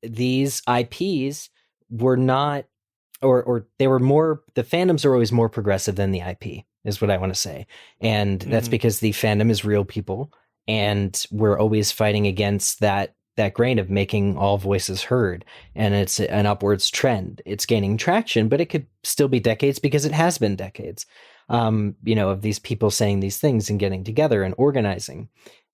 these IPs were not, or they were more, the fandoms are always more progressive than the IP, is what I want to say. And that's because the fandom is real people. And we're always fighting against that grain of making all voices heard. And it's an upwards trend. It's gaining traction, but it could still be decades because it has been decades, of these people saying these things and getting together and organizing.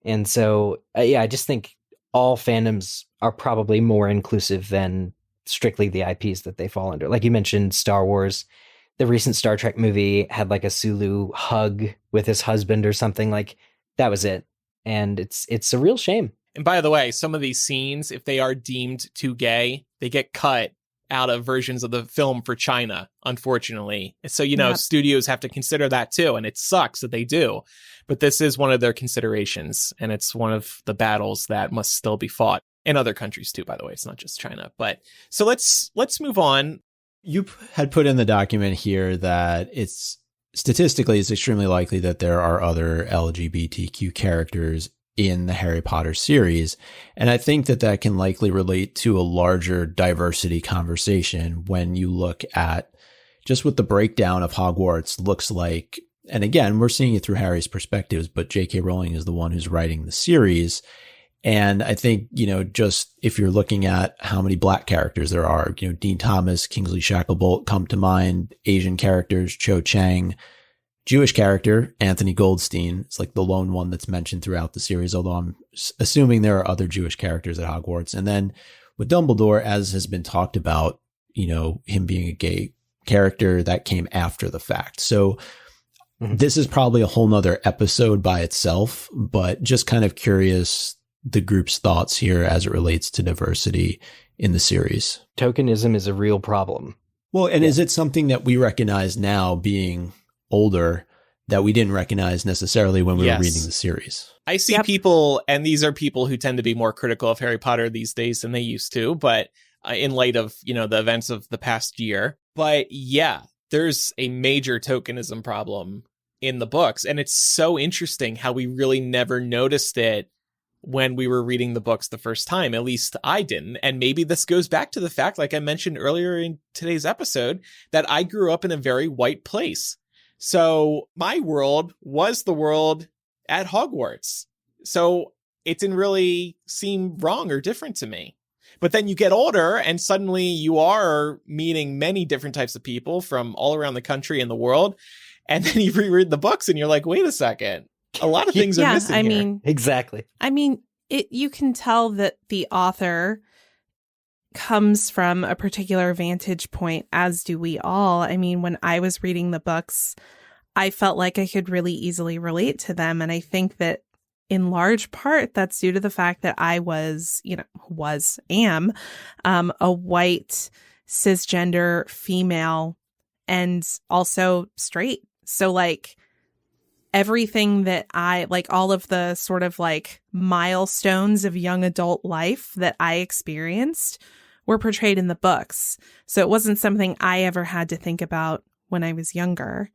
And so, I just think all fandoms are probably more inclusive than strictly the IPs that they fall under. Like you mentioned, Star Wars, the recent Star Trek movie had like a Sulu hug with his husband or something. Like, that was it. And it's a real shame. And by the way, some of these scenes, if they are deemed too gay, they get cut out of versions of the film for China, unfortunately. So, Yep. studios have to consider that too, and it sucks that they do. But this is one of their considerations, and it's one of the battles that must still be fought in other countries too, by the way. It's not just China. But so let's move on. You had put in the document here that it's extremely likely that there are other LGBTQ characters in the Harry Potter series. And I think that can likely relate to a larger diversity conversation when you look at just what the breakdown of Hogwarts looks like. And again, we're seeing it through Harry's perspectives, but J.K. Rowling is the one who's writing the series. And I think, just if you're looking at how many Black characters there are, Dean Thomas, Kingsley Shacklebolt come to mind, Asian characters, Cho Chang, Jewish character, Anthony Goldstein. It's like the lone one that's mentioned throughout the series, although I'm assuming there are other Jewish characters at Hogwarts. And then with Dumbledore, as has been talked about, him being a gay character that came after the fact. So this is probably a whole nother episode by itself, but just kind of curious the group's thoughts here as it relates to diversity in the series. Tokenism is a real problem. Well, and is it something that we recognize now being older that we didn't recognize necessarily when we were reading the series? I see people, and these are people who tend to be more critical of Harry Potter these days than they used to, but in light of, the events of the past year. But yeah, there's a major tokenism problem in the books. And it's so interesting how we really never noticed it when we were reading the books the first time. At least I didn't. And maybe this goes back to the fact, like I mentioned earlier in today's episode, that I grew up in a very white place. So my world was the world at Hogwarts. So it didn't really seem wrong or different to me. But then you get older and suddenly you are meeting many different types of people from all around the country and the world. And then you reread the books and you're like, wait a second. A lot of things are missing here. Exactly. You can tell that the author comes from a particular vantage point, as do we all. When I was reading the books, I felt like I could really easily relate to them. And I think that in large part, that's due to the fact that I am a white cisgender female and also straight. So everything that all of the sort of milestones of young adult life that I experienced were portrayed in the books. So it wasn't something I ever had to think about when I was younger.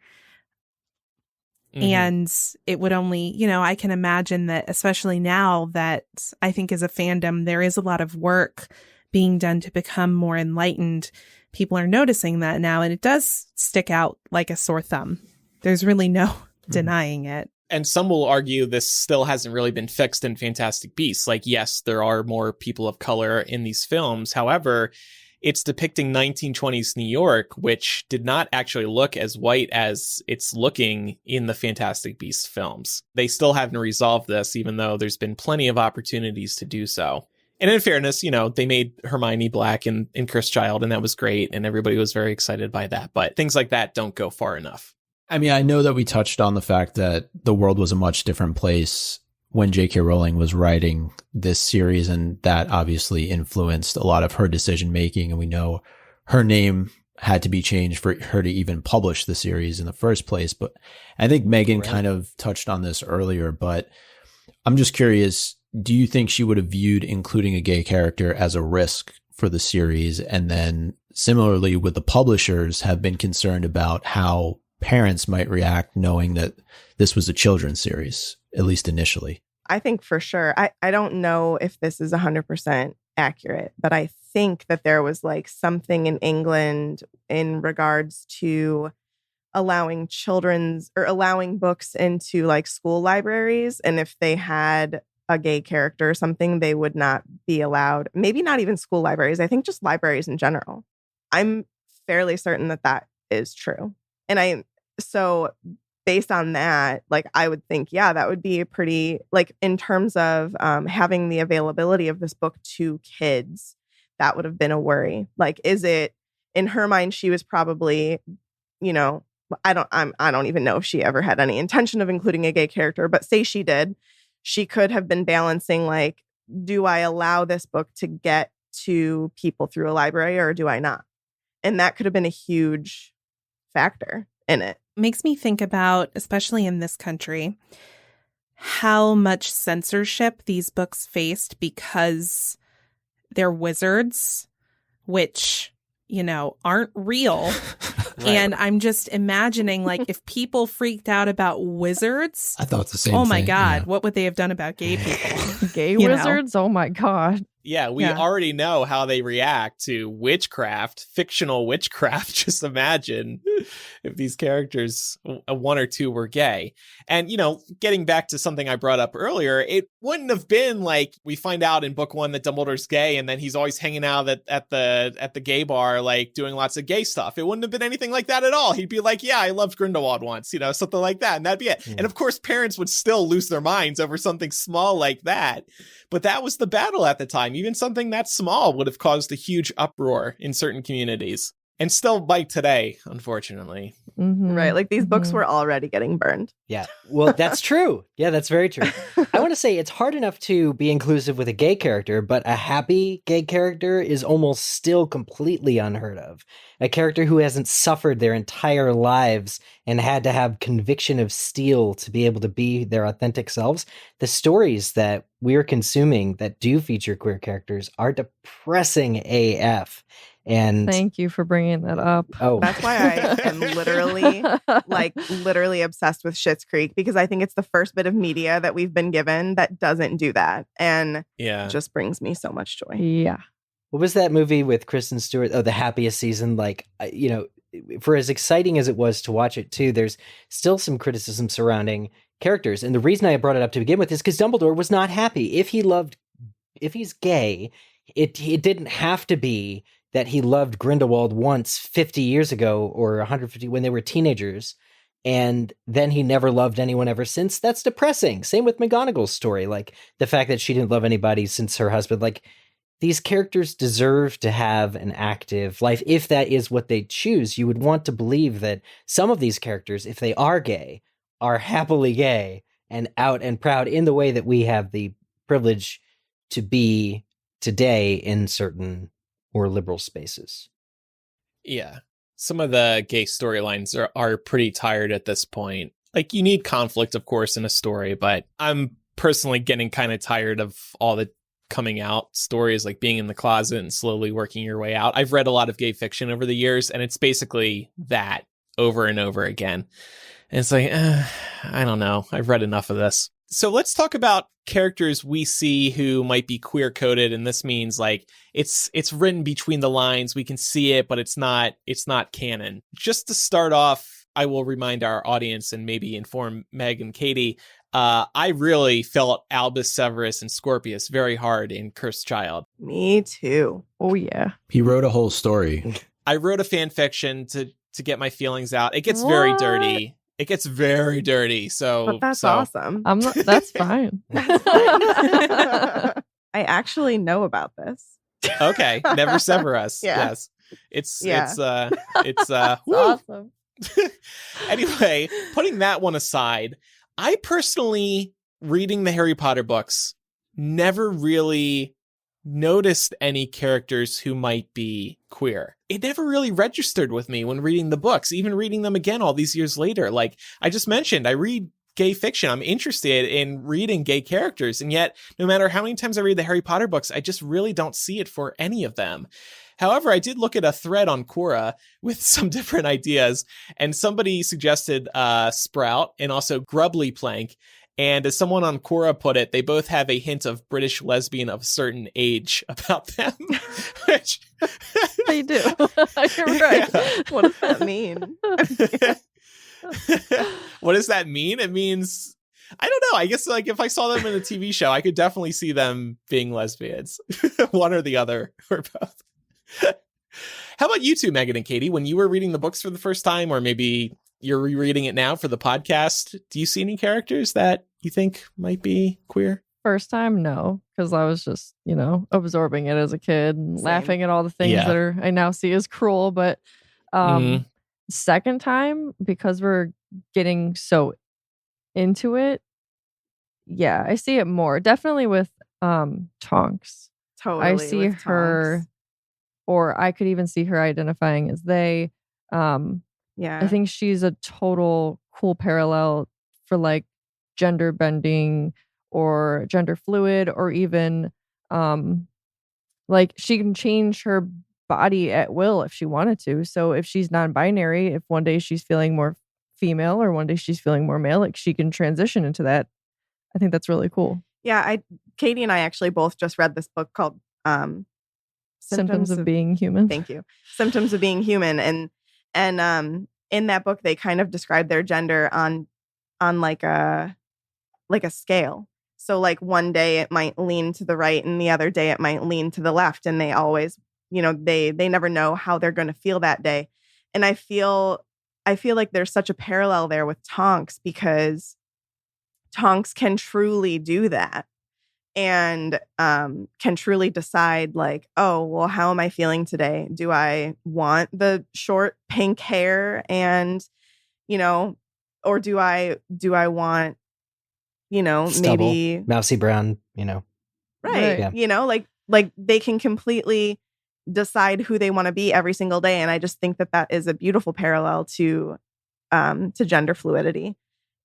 Mm-hmm. And it would only, I can imagine that, especially now that I think as a fandom, there is a lot of work being done to become more enlightened. People are noticing that now, and it does stick out like a sore thumb. There's really no denying it. And some will argue this still hasn't really been fixed in Fantastic Beasts. Yes, there are more people of color in these films. However, it's depicting 1920s New York, which did not actually look as white as it's looking in the Fantastic Beasts films. They still haven't resolved this, even though there's been plenty of opportunities to do so. And in fairness, they made Hermione black in Cursed Child, and that was great, and everybody was very excited by that. But things like that don't go far enough. I know that we touched on the fact that the world was a much different place when J.K. Rowling was writing this series, and that obviously influenced a lot of her decision making. And we know her name had to be changed for her to even publish the series in the first place. But I think Megan kind of touched on this earlier, but I'm just curious, do you think she would have viewed including a gay character as a risk for the series? And then similarly, would the publishers have been concerned about how parents might react knowing that this was a children's series, at least initially? I think for sure. I don't know if this is 100% accurate, but I think that there was something in England in regards to allowing allowing books into school libraries. And if they had a gay character or something, they would not be allowed. Maybe not even school libraries. I think just libraries in general. I'm fairly certain that is true. And so based on that, I would think, that would be a pretty, in terms of having the availability of this book to kids, that would have been a worry. Is it, in her mind, she was probably, I don't even know if she ever had any intention of including a gay character, but say she did, she could have been balancing do I allow this book to get to people through a library or do I not? And that could have been a huge factor in it. Makes me think about, especially in this country, how much censorship these books faced because they're wizards, which, you know, aren't real. Right. And I'm just imagining, like, if people freaked out about wizards, I thought the same oh my thing, God, yeah. what would they have done about gay people? Gay You know? wizards? Oh my God. Yeah, we Yeah. already know how they react to witchcraft, fictional witchcraft. Just imagine if these characters, one or two, were gay. And, you know, getting back to something I brought up earlier, it wouldn't have been like we find out in book 1 that Dumbledore's gay and then he's always hanging out at the gay bar, like doing lots of gay stuff. It wouldn't have been anything like that at all. He'd be like, yeah, I loved Grindelwald once, you know, something like that. And that'd be it. Yeah. And of course, parents would still lose their minds over something small like that. But that was the battle at the time. Even something that small would have caused a huge uproar in certain communities. And still might today, unfortunately. Mhm. Right. Like these books Mhm. were already getting burned. Yeah. Well, that's true. Yeah, that's very true. I want to say it's hard enough to be inclusive with a gay character, but a happy gay character is almost still completely unheard of. A character who hasn't suffered their entire lives and had to have conviction of steel to be able to be their authentic selves. The stories that we're consuming that do feature queer characters are depressing AF. And Thank you for bringing that up. oh, That's why I am literally obsessed with Schitt's Creek, because I think it's the first bit of media that we've been given that doesn't do that. And Yeah. it just brings me so much joy. Yeah. what was that movie with Kristen Stewart? Oh, The Happiest Season. Like, you know, for as exciting as it was to watch it too, there's still some criticism surrounding characters. And the reason I brought it up to begin with is because Dumbledore was not happy. If he's gay, it didn't have to be that he loved Grindelwald once 50 years ago or 150 when they were teenagers, and then he never loved anyone ever since. That's depressing. Same with McGonagall's story. Like, the fact that she didn't love anybody since her husband. Like, these characters deserve to have an active life. If that is what they choose, you would want to believe that some of these characters, if they are gay, are happily gay and out and proud in the way that we have the privilege to be today in certain more liberal spaces. Yeah. Some of the gay storylines are pretty tired at this point. Like, you need conflict, of course, in a story, but I'm personally getting kind of tired of all the coming out stories, like being in the closet and slowly working your way out. I've read a lot of gay fiction over the years, and it's basically that over and over again. And it's like, I don't know. I've read enough of this. So let's talk about characters we see who might be queer coded. And this means like it's written between the lines. We can see it, but it's not canon. Just to start off, I will remind our audience and maybe inform Meg and Katie. I really felt Albus Severus and Scorpius very hard in Cursed Child. Me too. Oh, yeah. He wrote a whole story. I wrote a fan fiction to get my feelings out. It gets very What? dirty. It gets very dirty. So But that's so, awesome. That's fine. I actually know about this. Okay, never sever us. Yeah. Yes, it's Yeah. woo. Awesome. Anyway, putting that one aside, I personally, reading the Harry Potter books, never really noticed any characters who might be queer. It never really registered with me when reading the books, even reading them again all these years later. Like I just mentioned, I read gay fiction. I'm interested in reading gay characters. And yet, no matter how many times I read the Harry Potter books, I just really don't see it for any of them. However, I did look at a thread on Quora with some different ideas, and somebody suggested Sprout and also Grubbly Plank. And as someone on Quora put it, they both have a hint of British lesbian of a certain age about them. Which They do. You're right. What does that mean? What does that mean? It means, I don't know. I guess like if I saw them in a TV show, I could definitely see them being lesbians. One or the other, or both. How about you two, Megan and Katie? When you were reading the books for the first time, or maybe you're rereading it now for the podcast, do you see any characters that you think might be queer? First time, no, because I was just, absorbing it as a kid and Same. laughing at all the things Yeah. that I now see as cruel. But second time, because we're getting so into it, yeah, I see it more. Definitely with Tonks. Totally. I see with her, Tonks. or I could even see her identifying as they. Yeah. I think she's a total cool parallel for like gender bending or gender fluid, or even like she can change her body at will if she wanted to. So if she's non-binary, if one day she's feeling more female or one day she's feeling more male, like she can transition into that. I think that's really cool. Yeah, Katie and I actually both just read this book called Symptoms of Being Human. Thank you. Symptoms of Being Human. And in that book they kind of describe their gender on like a scale. So like one day it might lean to the right and the other day it might lean to the left, and they always, they never know how they're going to feel that day. And I feel like there's such a parallel there with Tonks, because Tonks can truly do that, and can truly decide like, oh, well, how am I feeling today? Do I want the short pink hair and, or do I want, Stubble, maybe mousy brown, right. Yeah. Like they can completely decide who they want to be every single day. And I just think that is a beautiful parallel to gender fluidity.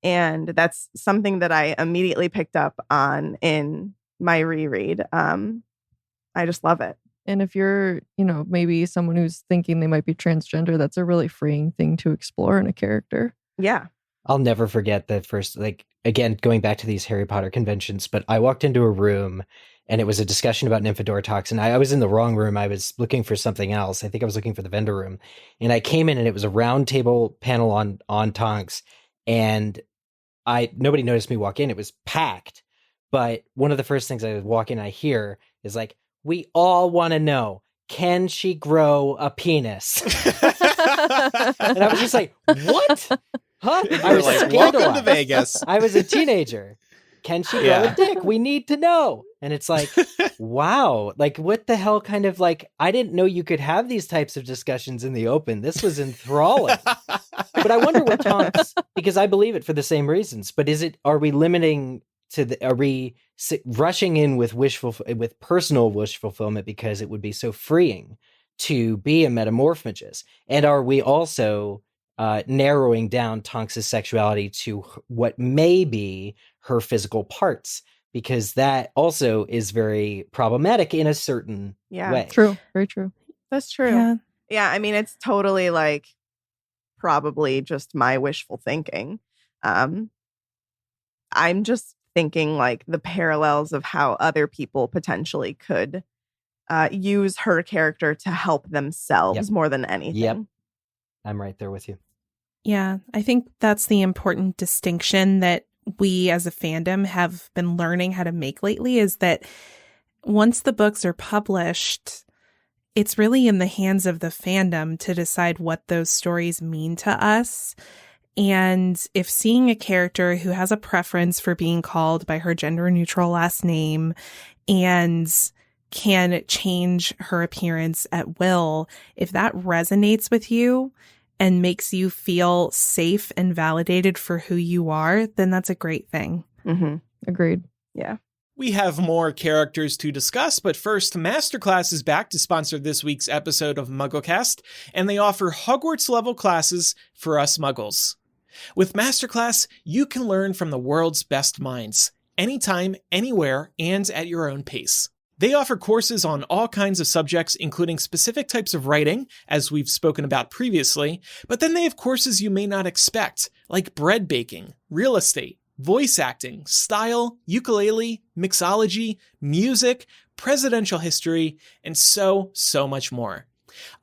And that's something that I immediately picked up on in my reread. I just love it. And if you're, maybe someone who's thinking they might be transgender, that's a really freeing thing to explore in a character. Yeah. I'll never forget the first, again, going back to these Harry Potter conventions, but I walked into a room and it was a discussion about nymphadorotoxin. I was in the wrong room. I was looking for something else. I think I was looking for the vendor room. And I came in and it was a round table panel on Tonks. And nobody noticed me walk in. It was packed. But one of the first things I walk in, I hear is like, we all want to know, can she grow a penis? And I was just like, what? Huh? I was like, welcome to Vegas. I was a teenager. Can she grow a dick? We need to know. And it's like, wow, like what the hell kind of like, I didn't know you could have these types of discussions in the open. This was enthralling. But I wonder what Tonks, because I believe it for the same reasons, but are we limiting are we rushing in with personal wish fulfillment because it would be so freeing to be a metamorphmagus? And are we also narrowing down Tonks' sexuality to what may be her physical parts? Because that also is very problematic in a certain way. True. Very true. That's true. Yeah. I mean, it's totally like probably just my wishful thinking. I'm just thinking like the parallels of how other people potentially could use her character to help themselves more than anything. Yep. I'm right there with you. Yeah, I think that's the important distinction that we as a fandom have been learning how to make lately, is that once the books are published, it's really in the hands of the fandom to decide what those stories mean to us. And if seeing a character who has a preference for being called by her gender neutral last name and can change her appearance at will, if that resonates with you and makes you feel safe and validated for who you are, then that's a great thing. Mm-hmm. Agreed. Yeah. We have more characters to discuss, but first, Masterclass is back to sponsor this week's episode of MuggleCast, and they offer Hogwarts-level classes for us Muggles. With Masterclass, you can learn from the world's best minds, anytime, anywhere, and at your own pace. They offer courses on all kinds of subjects, including specific types of writing, as we've spoken about previously, but then they have courses you may not expect, like bread baking, real estate, voice acting, style, ukulele, mixology, music, presidential history, and so much more.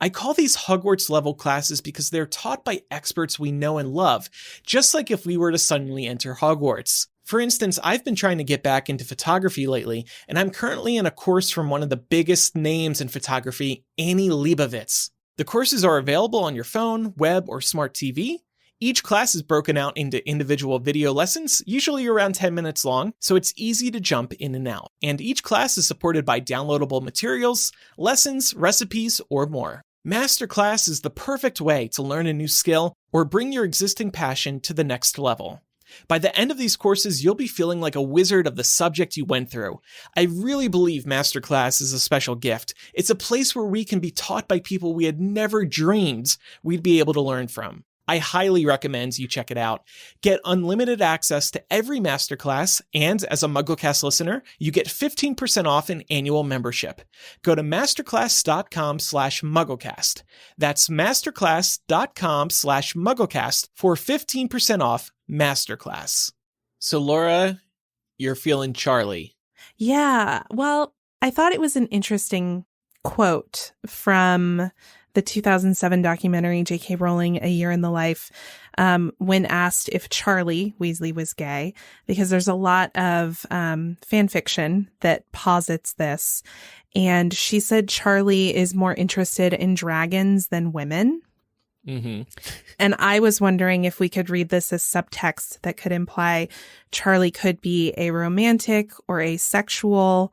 I call these Hogwarts-level classes because they're taught by experts we know and love, just like if we were to suddenly enter Hogwarts. For instance, I've been trying to get back into photography lately, and I'm currently in a course from one of the biggest names in photography, Annie Leibovitz. The courses are available on your phone, web, or smart TV. Each class is broken out into individual video lessons, usually around 10 minutes long, so it's easy to jump in and out. And each class is supported by downloadable materials, lessons, recipes, or more. Masterclass is the perfect way to learn a new skill or bring your existing passion to the next level. By the end of these courses, you'll be feeling like a wizard of the subject you went through. I really believe Masterclass is a special gift. It's a place where we can be taught by people we had never dreamed we'd be able to learn from. I highly recommend you check it out. Get unlimited access to every masterclass, and as a MuggleCast listener, you get 15% off an annual membership. Go to masterclass.com/MuggleCast. That's masterclass.com/MuggleCast for 15% off Masterclass. So Laura, you're feeling Charlie. Yeah. Well, I thought it was an interesting quote from the 2007 documentary J.K. Rowling, A Year in the Life, when asked if Charlie Weasley was gay, because there's a lot of fan fiction that posits this. And she said Charlie is more interested in dragons than women. Mm-hmm. And I was wondering if we could read this as subtext that could imply Charlie could be aromantic or asexual.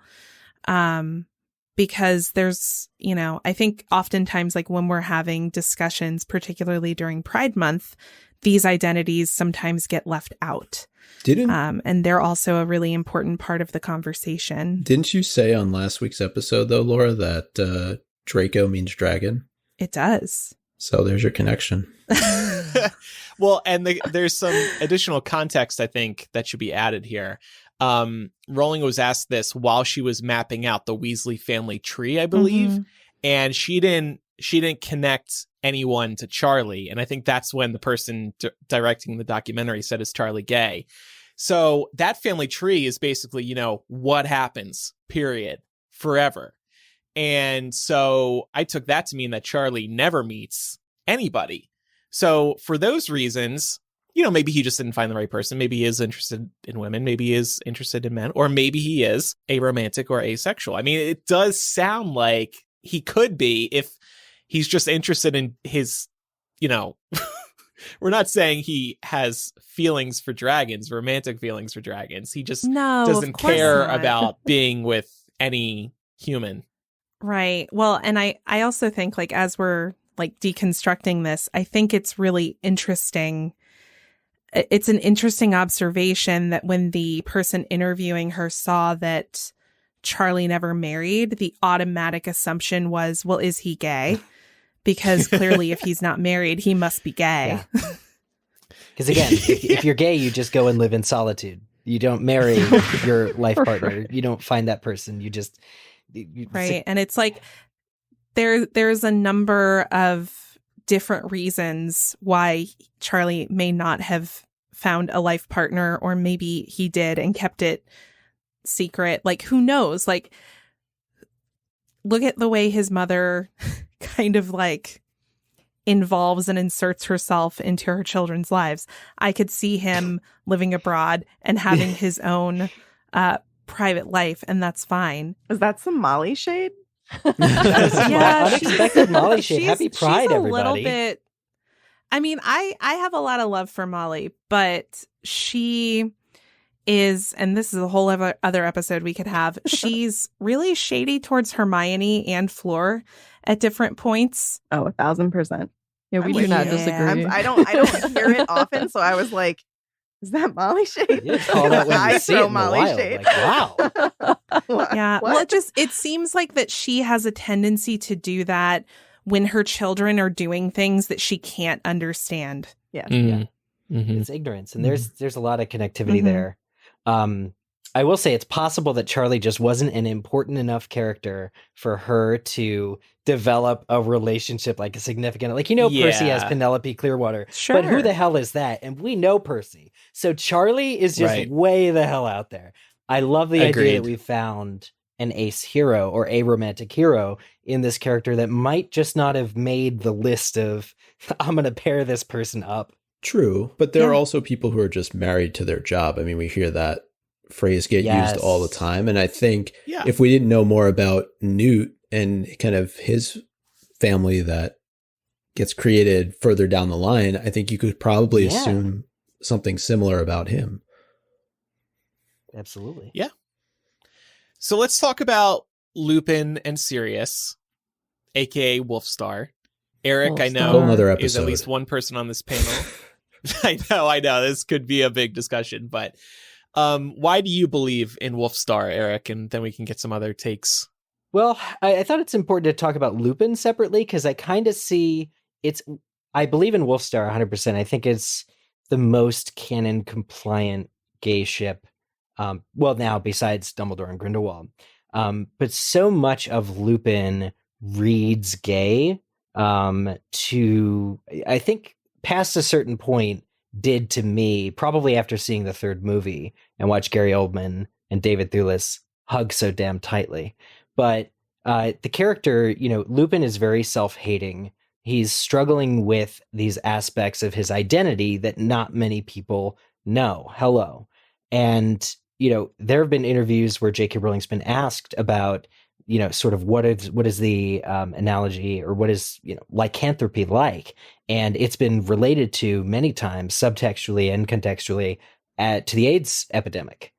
Because there's, I think oftentimes, like when we're having discussions, particularly during Pride Month, these identities sometimes get left out. And they're also a really important part of the conversation. Didn't you say on last week's episode, though, Laura, that Draco means dragon? It does. So there's your connection. Well, and there's some additional context, I think, that should be added here. Rowling was asked this while she was mapping out the Weasley family tree, I believe, Mm-hmm. and she didn't connect anyone to Charlie, and I think that's when the person directing the documentary said, "Is Charlie gay?" So that family tree is basically, what happens, period, forever. And so I took that to mean that Charlie never meets anybody. So for those reasons, maybe he just didn't find the right person. Maybe he is interested in women. Maybe he is interested in men. Or maybe he is aromantic or asexual. I mean, it does sound like he could be if he's just interested in his, we're not saying he has feelings for dragons, romantic feelings for dragons. He just doesn't care about being with any human. Right. Well, and I also think, like, as we're like deconstructing this, I think it's really interesting. It's an interesting observation that when the person interviewing her saw that Charlie never married, the automatic assumption was, well, is he gay? Because clearly if he's not married, he must be gay. Because again, if you're gay, you just go and live in solitude. You don't marry your life partner. You don't find that person. You just... Right. And it's like there's a number of different reasons why Charlie may not have found a life partner, or maybe he did and kept it secret. Like, who knows? Like, look at the way his mother kind of like involves and inserts herself into her children's lives. I could see him living abroad and having his own private life, and that's fine. Is that some Molly shade? Yeah, unexpected Molly shade. Happy Pride, she's a everybody. Little bit. I mean, I have a lot of love for Molly, but she is, and this is a whole other episode we could have. She's really shady towards Hermione and Fleur at different points. Oh, 1,000%. Yeah, we do not yeah. disagree. I don't hear it often, so I was like, is that Molly shade? You just call that when you I see it throw in the Molly wild. shade. Like, wow. Yeah. What? Well, it seems like that she has a tendency to do that when her children are doing things that she can't understand. Yes. Mm-hmm. Mm-hmm. It's ignorance, and there's a lot of connectivity there. I will say it's possible that Charlie just wasn't an important enough character for her to develop a relationship, like a significant, like, Percy has Penelope Clearwater, Sure. but who the hell is that? And we know Percy, so Charlie is just way the hell out there. I love the idea that we found an ace hero or a romantic hero in this character that might just not have made the list of I'm going to pair this person up. True, but there are also people who are just married to their job. I mean, we hear that phrase get used all the time. And I think if we didn't know more about Newt and kind of his family that gets created further down the line, I think you could probably assume something similar about him. Absolutely. Yeah. So let's talk about Lupin and Sirius, aka Wolfstar. Eric, I know, Whole nother is at episode. least one person on this panel I know. This could be a big discussion, but why do you believe in Wolfstar, Eric? And then we can get some other takes. Well, I thought it's important to talk about Lupin separately because I kind of see I believe in Wolfstar 100%. I think it's the most canon compliant gay ship. Well, now besides Dumbledore and Grindelwald. But so much of Lupin reads gay to, I think, past a certain point, did to me, probably after seeing the third movie and watch Gary Oldman and David Thewlis hug so damn tightly. But the character, Lupin is very self-hating. He's struggling with these aspects of his identity that not many people know. Hello. And, there have been interviews where J.K. Rowling's been asked about, sort of what is the analogy or what is, lycanthropy like? And it's been related to many times subtextually and contextually to the AIDS epidemic,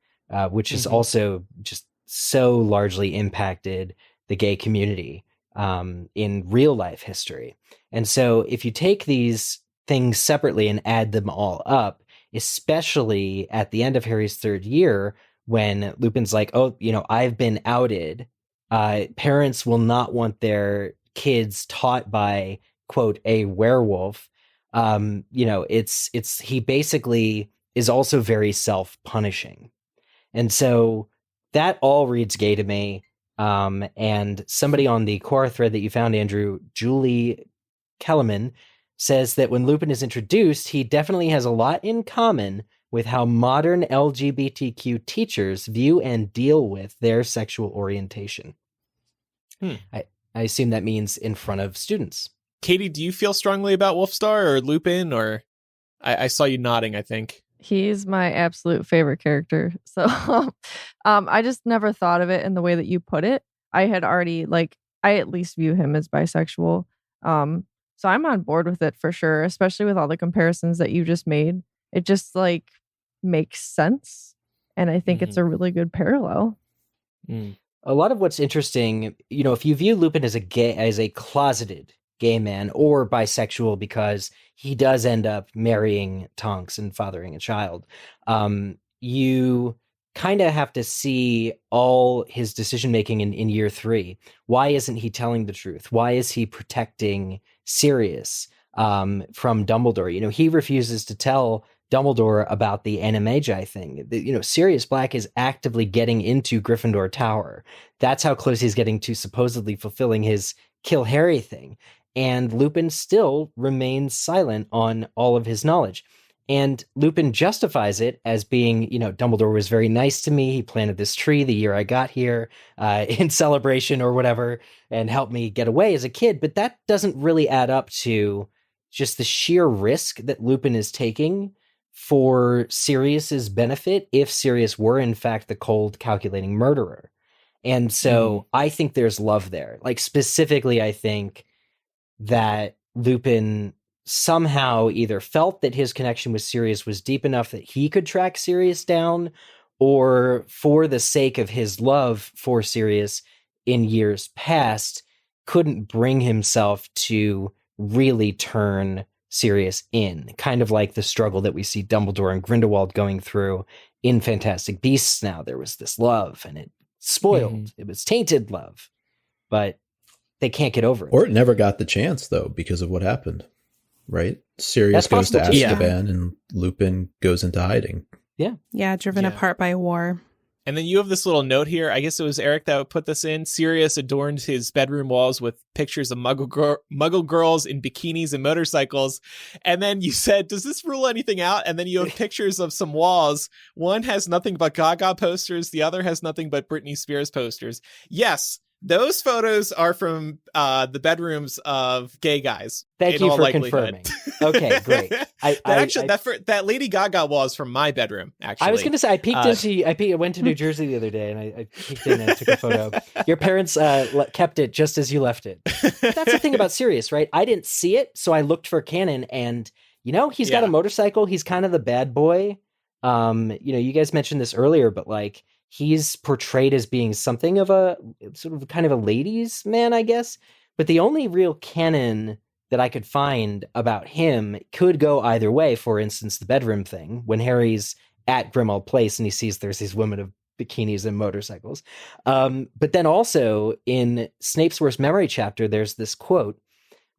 which has also just so largely impacted the gay community in real life history. And so if you take these things separately and add them all up, especially at the end of Harry's third year, when Lupin's like, oh, I've been outed. Parents will not want their kids taught by, quote, a werewolf. He basically is also very self-punishing. And so that all reads gay to me. And somebody on the Quora thread that you found, Andrew, Julie Kellerman, says that when Lupin is introduced, he definitely has a lot in common with how modern LGBTQ teachers view and deal with their sexual orientation. I assume that means in front of students. Katie, do you feel strongly about Wolfstar or Lupin? Or I saw you nodding, I think. He's my absolute favorite character. So I just never thought of it in the way that you put it. I had already, I at least view him as bisexual. So I'm on board with it for sure, especially with all the comparisons that you just made. It just makes sense. And I think it's a really good parallel. A lot of what's interesting, if you view Lupin as a closeted gay man or bisexual because he does end up marrying Tonks and fathering a child, you kind of have to see all his decision making in year 3. Why isn't he telling the truth? Why is he protecting Sirius from Dumbledore? He refuses to tell Dumbledore about the Animagi thing. Sirius Black is actively getting into Gryffindor Tower. That's how close he's getting to supposedly fulfilling his kill Harry thing. And Lupin still remains silent on all of his knowledge. And Lupin justifies it as being, Dumbledore was very nice to me. He planted this tree the year I got here in celebration or whatever and helped me get away as a kid. But that doesn't really add up to just the sheer risk that Lupin is taking for Sirius's benefit if Sirius were in fact the cold, calculating murderer. And so I think there's love there. Specifically, I think that Lupin somehow either felt that his connection with Sirius was deep enough that he could track Sirius down, or for the sake of his love for Sirius in years past, couldn't bring himself to really turn Sirius in, kind of like the struggle that we see Dumbledore and Grindelwald going through in Fantastic Beasts. Now there was this love and it spoiled. It was tainted love, but they can't get over it. Or it never got the chance though, because of what happened, right? Sirius goes to Azkaban and Lupin goes into hiding. Yeah. Driven apart by war. And then you have this little note here. I guess it was Eric that would put this in. Sirius adorned his bedroom walls with pictures of Muggle girls in bikinis and motorcycles. And then you said, does this rule anything out? And then you have pictures of some walls. One has nothing but Gaga posters. The other has nothing but Britney Spears posters. Yes, those photos are from the bedrooms of gay guys. Thank you for confirming. Okay, great. That Lady Gaga wall is from my bedroom, actually. I was going to say, I went to New Jersey the other day and I peeked in and took a photo. Your parents kept it just as you left it. That's the thing about Sirius, right? I didn't see it, so I looked for canon and, he's got a motorcycle. He's kind of the bad boy. You guys mentioned this earlier, but he's portrayed as being something of a sort of kind of a ladies' man, I guess. But the only real canon that I could find about him could go either way. For instance, the bedroom thing, when Harry's at Grimmauld Place and he sees there's these women of bikinis and motorcycles. But then also in Snape's Worst Memory chapter, there's this quote: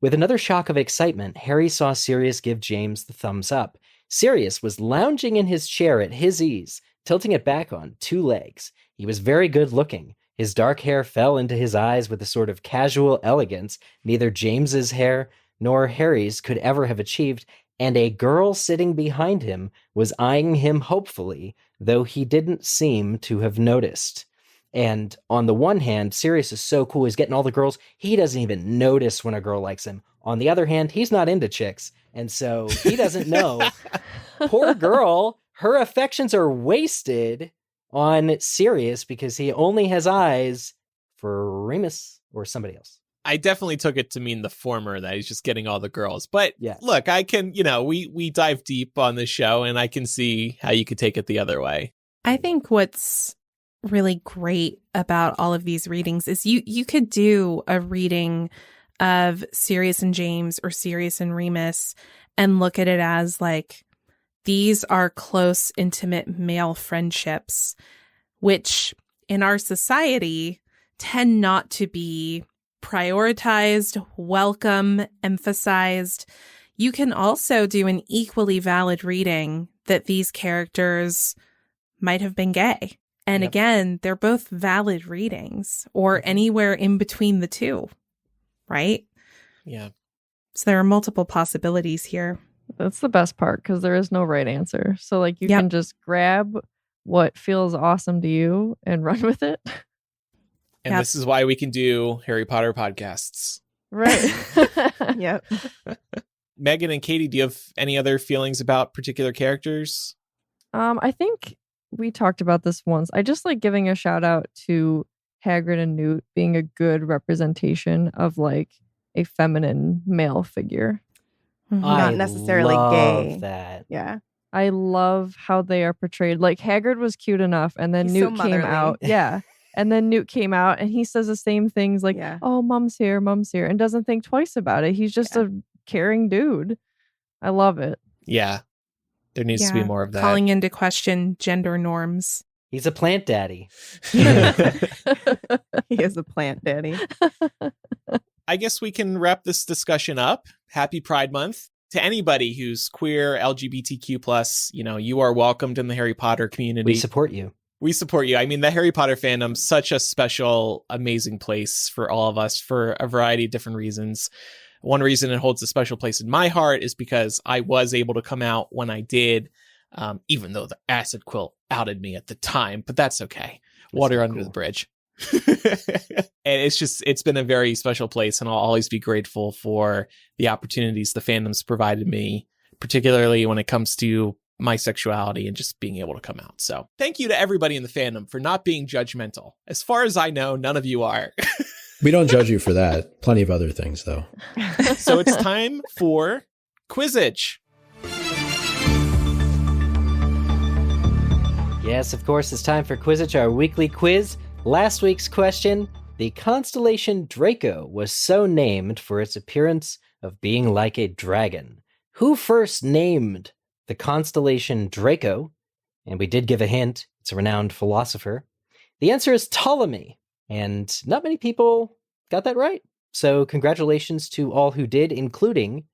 "With another shock of excitement, Harry saw Sirius give James the thumbs up. Sirius was lounging in his chair at his ease, tilting it back on 2 legs. He was very good looking. His dark hair fell into his eyes with a sort of casual elegance neither James's hair nor Harry's could ever have achieved, and a girl sitting behind him was eyeing him hopefully, though he didn't seem to have noticed." And on the one hand, Sirius is so cool. He's getting all the girls. He doesn't even notice when a girl likes him. On the other hand, he's not into chicks. And so he doesn't know. Poor girl. Her affections are wasted on Sirius because he only has eyes for Remus or somebody else. I definitely took it to mean the former, that he's just getting all the girls. But yeah. Look, I can, we dive deep on this show, and I can see how you could take it the other way. I think what's really great about all of these readings is you could do a reading of Sirius and James or Sirius and Remus and look at it as like, these are close, intimate male friendships, which in our society tend not to be prioritized, welcome, emphasized. You can also do an equally valid reading that these characters might have been gay. And again, they're both valid readings or anywhere in between the two, right? Yeah. So there are multiple possibilities here. That's the best part because there is no right answer. So like you can just grab what feels awesome to you and run with it. And this is why we can do Harry Potter podcasts. Right. Yep. Megan and Katie, do you have any other feelings about particular characters? I think we talked about this once. I just like giving a shout out to Hagrid and Newt being a good representation of like a feminine male figure. Not necessarily gay. That. Yeah. I love how they are portrayed. Like Hagrid was cute enough, and then He's so Newt came motherly. out. Yeah. And then Newt came out and he says the same things like, "Oh, mom's here, and doesn't think twice about it. He's just a caring dude. I love it. Yeah. There needs to be more of that. Calling into question gender norms. He's a plant daddy. He is a plant daddy. I guess we can wrap this discussion up. Happy Pride Month. To anybody who's queer, LGBTQ+, you are welcomed in the Harry Potter community. We support you. We support you. I mean, the Harry Potter fandom's such a special, amazing place for all of us for a variety of different reasons. One reason it holds a special place in my heart is because I was able to come out when I did, even though the acid quill outed me at the time, but that's okay. Water under the bridge. And it's been a very special place, and I'll always be grateful for the opportunities the fandom's provided me, particularly when it comes to my sexuality and just being able to come out. So thank you to everybody in the fandom for not being judgmental. As far as I know, none of you are. We don't judge you for that. Plenty of other things, though. So it's time for Quizzitch. Yes, of course, it's time for Quizzitch, our weekly quiz. Last week's question: the constellation Draco was so named for its appearance of being like a dragon. Who first named the constellation Draco? And we did give a hint. It's a renowned philosopher. The answer is Ptolemy. And not many people got that right. So congratulations to all who did, including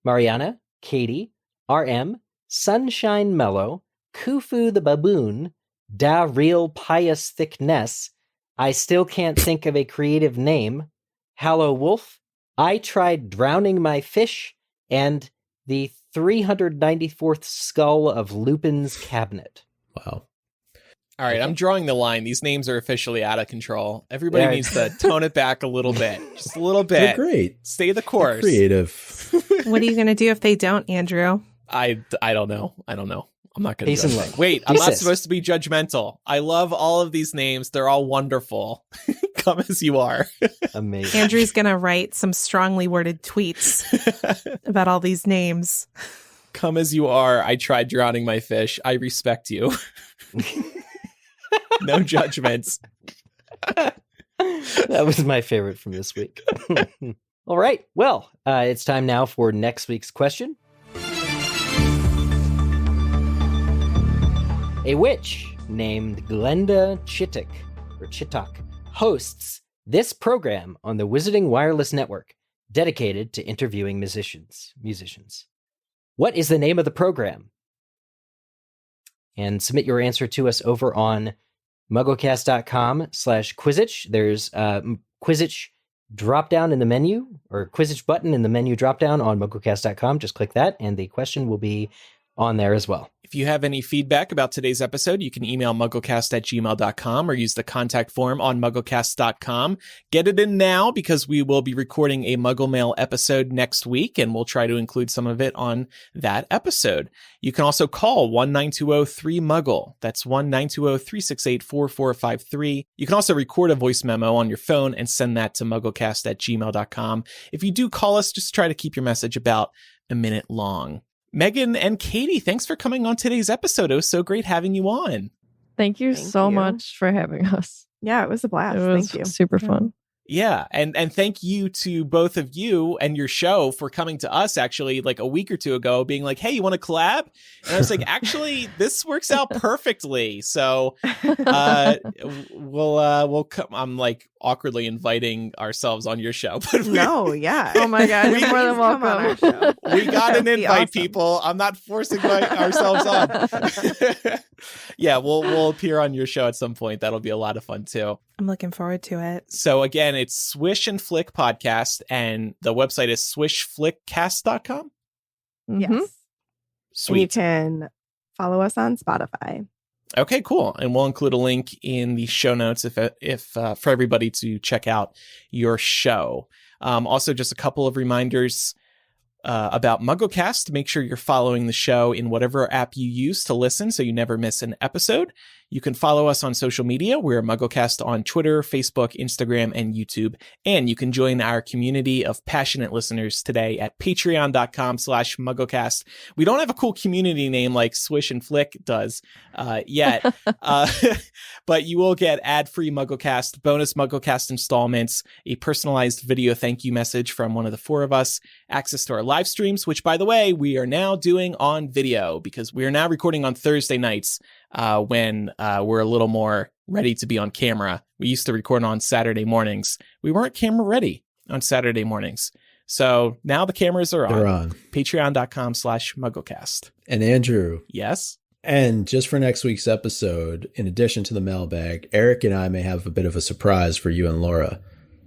Mariana, Katie, RM, Sunshine Mellow, Khufu the Baboon, Da Real Pious Thickness, I Still Can't Think of a Creative Name, Hallow Wolf, I Tried Drowning My Fish, and the 394th Skull of Lupin's Cabinet. Wow. All right, I'm drawing the line. These names are officially out of control. Everybody needs to tone it back a little bit. Just a little bit. They're great. Stay the course. They're creative. What are you going to do if they don't, Andrew? I don't know. I'm not going to Peace and judge. love. Wait, I'm not Thesis. supposed to be judgmental. I love all of these names. They're all wonderful. Come as you are. Amazing. Andrew's going to write some strongly worded tweets about all these names. Come as you are. I tried drowning my fish. I respect you. No judgments. That was my favorite from this week. All right. Well, it's time now for next week's question. A witch named Glenda Chittock hosts this program on the Wizarding Wireless Network, dedicated to interviewing musicians. What is the name of the program? And submit your answer to us over on MuggleCast.com/Quizzitch. There's Quizzitch drop down in the menu, or Quizzitch button in the menu drop down on MuggleCast.com. Just click that, and the question will be on there as well. If you have any feedback about today's episode, you can email MuggleCast@gmail.com or use the contact form on MuggleCast.com. Get it in now, because we will be recording a Muggle Mail episode next week, and we'll try to include some of it on that episode. You can also call 1-920-3-MUGGLE. That's 1-920-368-4453. You can also record a voice memo on your phone and send that to MuggleCast@gmail.com. If you do call us, just try to keep your message about a minute long. Megan and Katie, thanks for coming on today's episode. It was so great having you on. Thank you so much for having us. Yeah, it was a blast. It was Thank you. super fun. Yeah, and thank you to both of you and your show for coming to us actually like a week or two ago, being like, hey, you want to collab? And I was like, actually, this works out perfectly. So we'll come. I'm like awkwardly inviting ourselves on your show. But No, yeah. Oh my God, you're more than Come on our show. welcome. we got an That'd be invite, awesome. people. I'm not forcing ourselves on. Yeah, we'll appear on your show at some point. That'll be a lot of fun too. I'm looking forward to it. So again, it's Swish and Flick podcast, and the website is swishflickcast.com. Mhm. Yes. And you Sweet. can follow us on Spotify. Okay, cool. And we'll include a link in the show notes if for everybody to check out your show. Also, just a couple of reminders about MuggleCast. Make sure you're following the show in whatever app you use to listen so you never miss an episode. You can follow us on social media. We're MuggleCast on Twitter, Facebook, Instagram, and YouTube. And you can join our community of passionate listeners today at patreon.com/MuggleCast. We don't have a cool community name like Swish and Flick does yet, but you will get ad-free MuggleCast, bonus MuggleCast installments, a personalized video thank you message from one of the four of us, access to our live streams, which, by the way, we are now doing on video because we are now recording on Thursday nights when we're a little more ready to be on camera. We used to record on Saturday mornings. We weren't camera ready on Saturday mornings. So now the cameras are on. They're on. Patreon.com/MuggleCast. And Andrew, Yes? and just for next week's episode, in addition to the mailbag, Eric and I may have a bit of a surprise for you and Laura.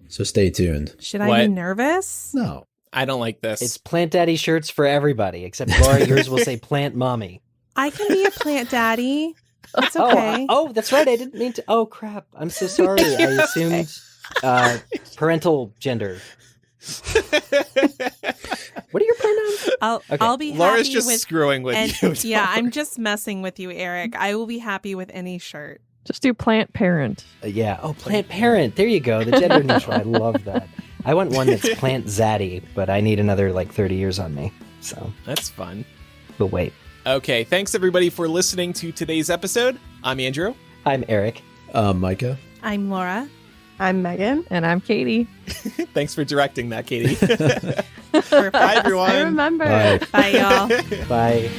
So stay tuned. Should I What? be nervous? No. I don't like this. It's Plant Daddy shirts for everybody, except Laura, yours will say Plant Mommy. I can be a plant daddy. It's Oh, okay. oh, that's right. I didn't mean to. Oh, crap. I'm so sorry. I assumed parental gender. What are your pronouns? I'll be Laura's happy just with screwing with and you. yeah, I'm just messing with you, Eric. I will be happy with any shirt. Just do plant parent. Yeah. Oh, Plant Parent. There you go. The gender neutral. I love that. I want one that's Plant Zaddy, but I need another 30 years on me. So That's fun. we'll wait. Okay, thanks everybody for listening to today's episode. I'm Andrew. I'm Eric. Micah. I'm Laura. I'm Megan. And I'm Katie. Thanks for directing that, Katie. Perfect. Bye, everyone. I remember. Bye. Bye, y'all. Bye.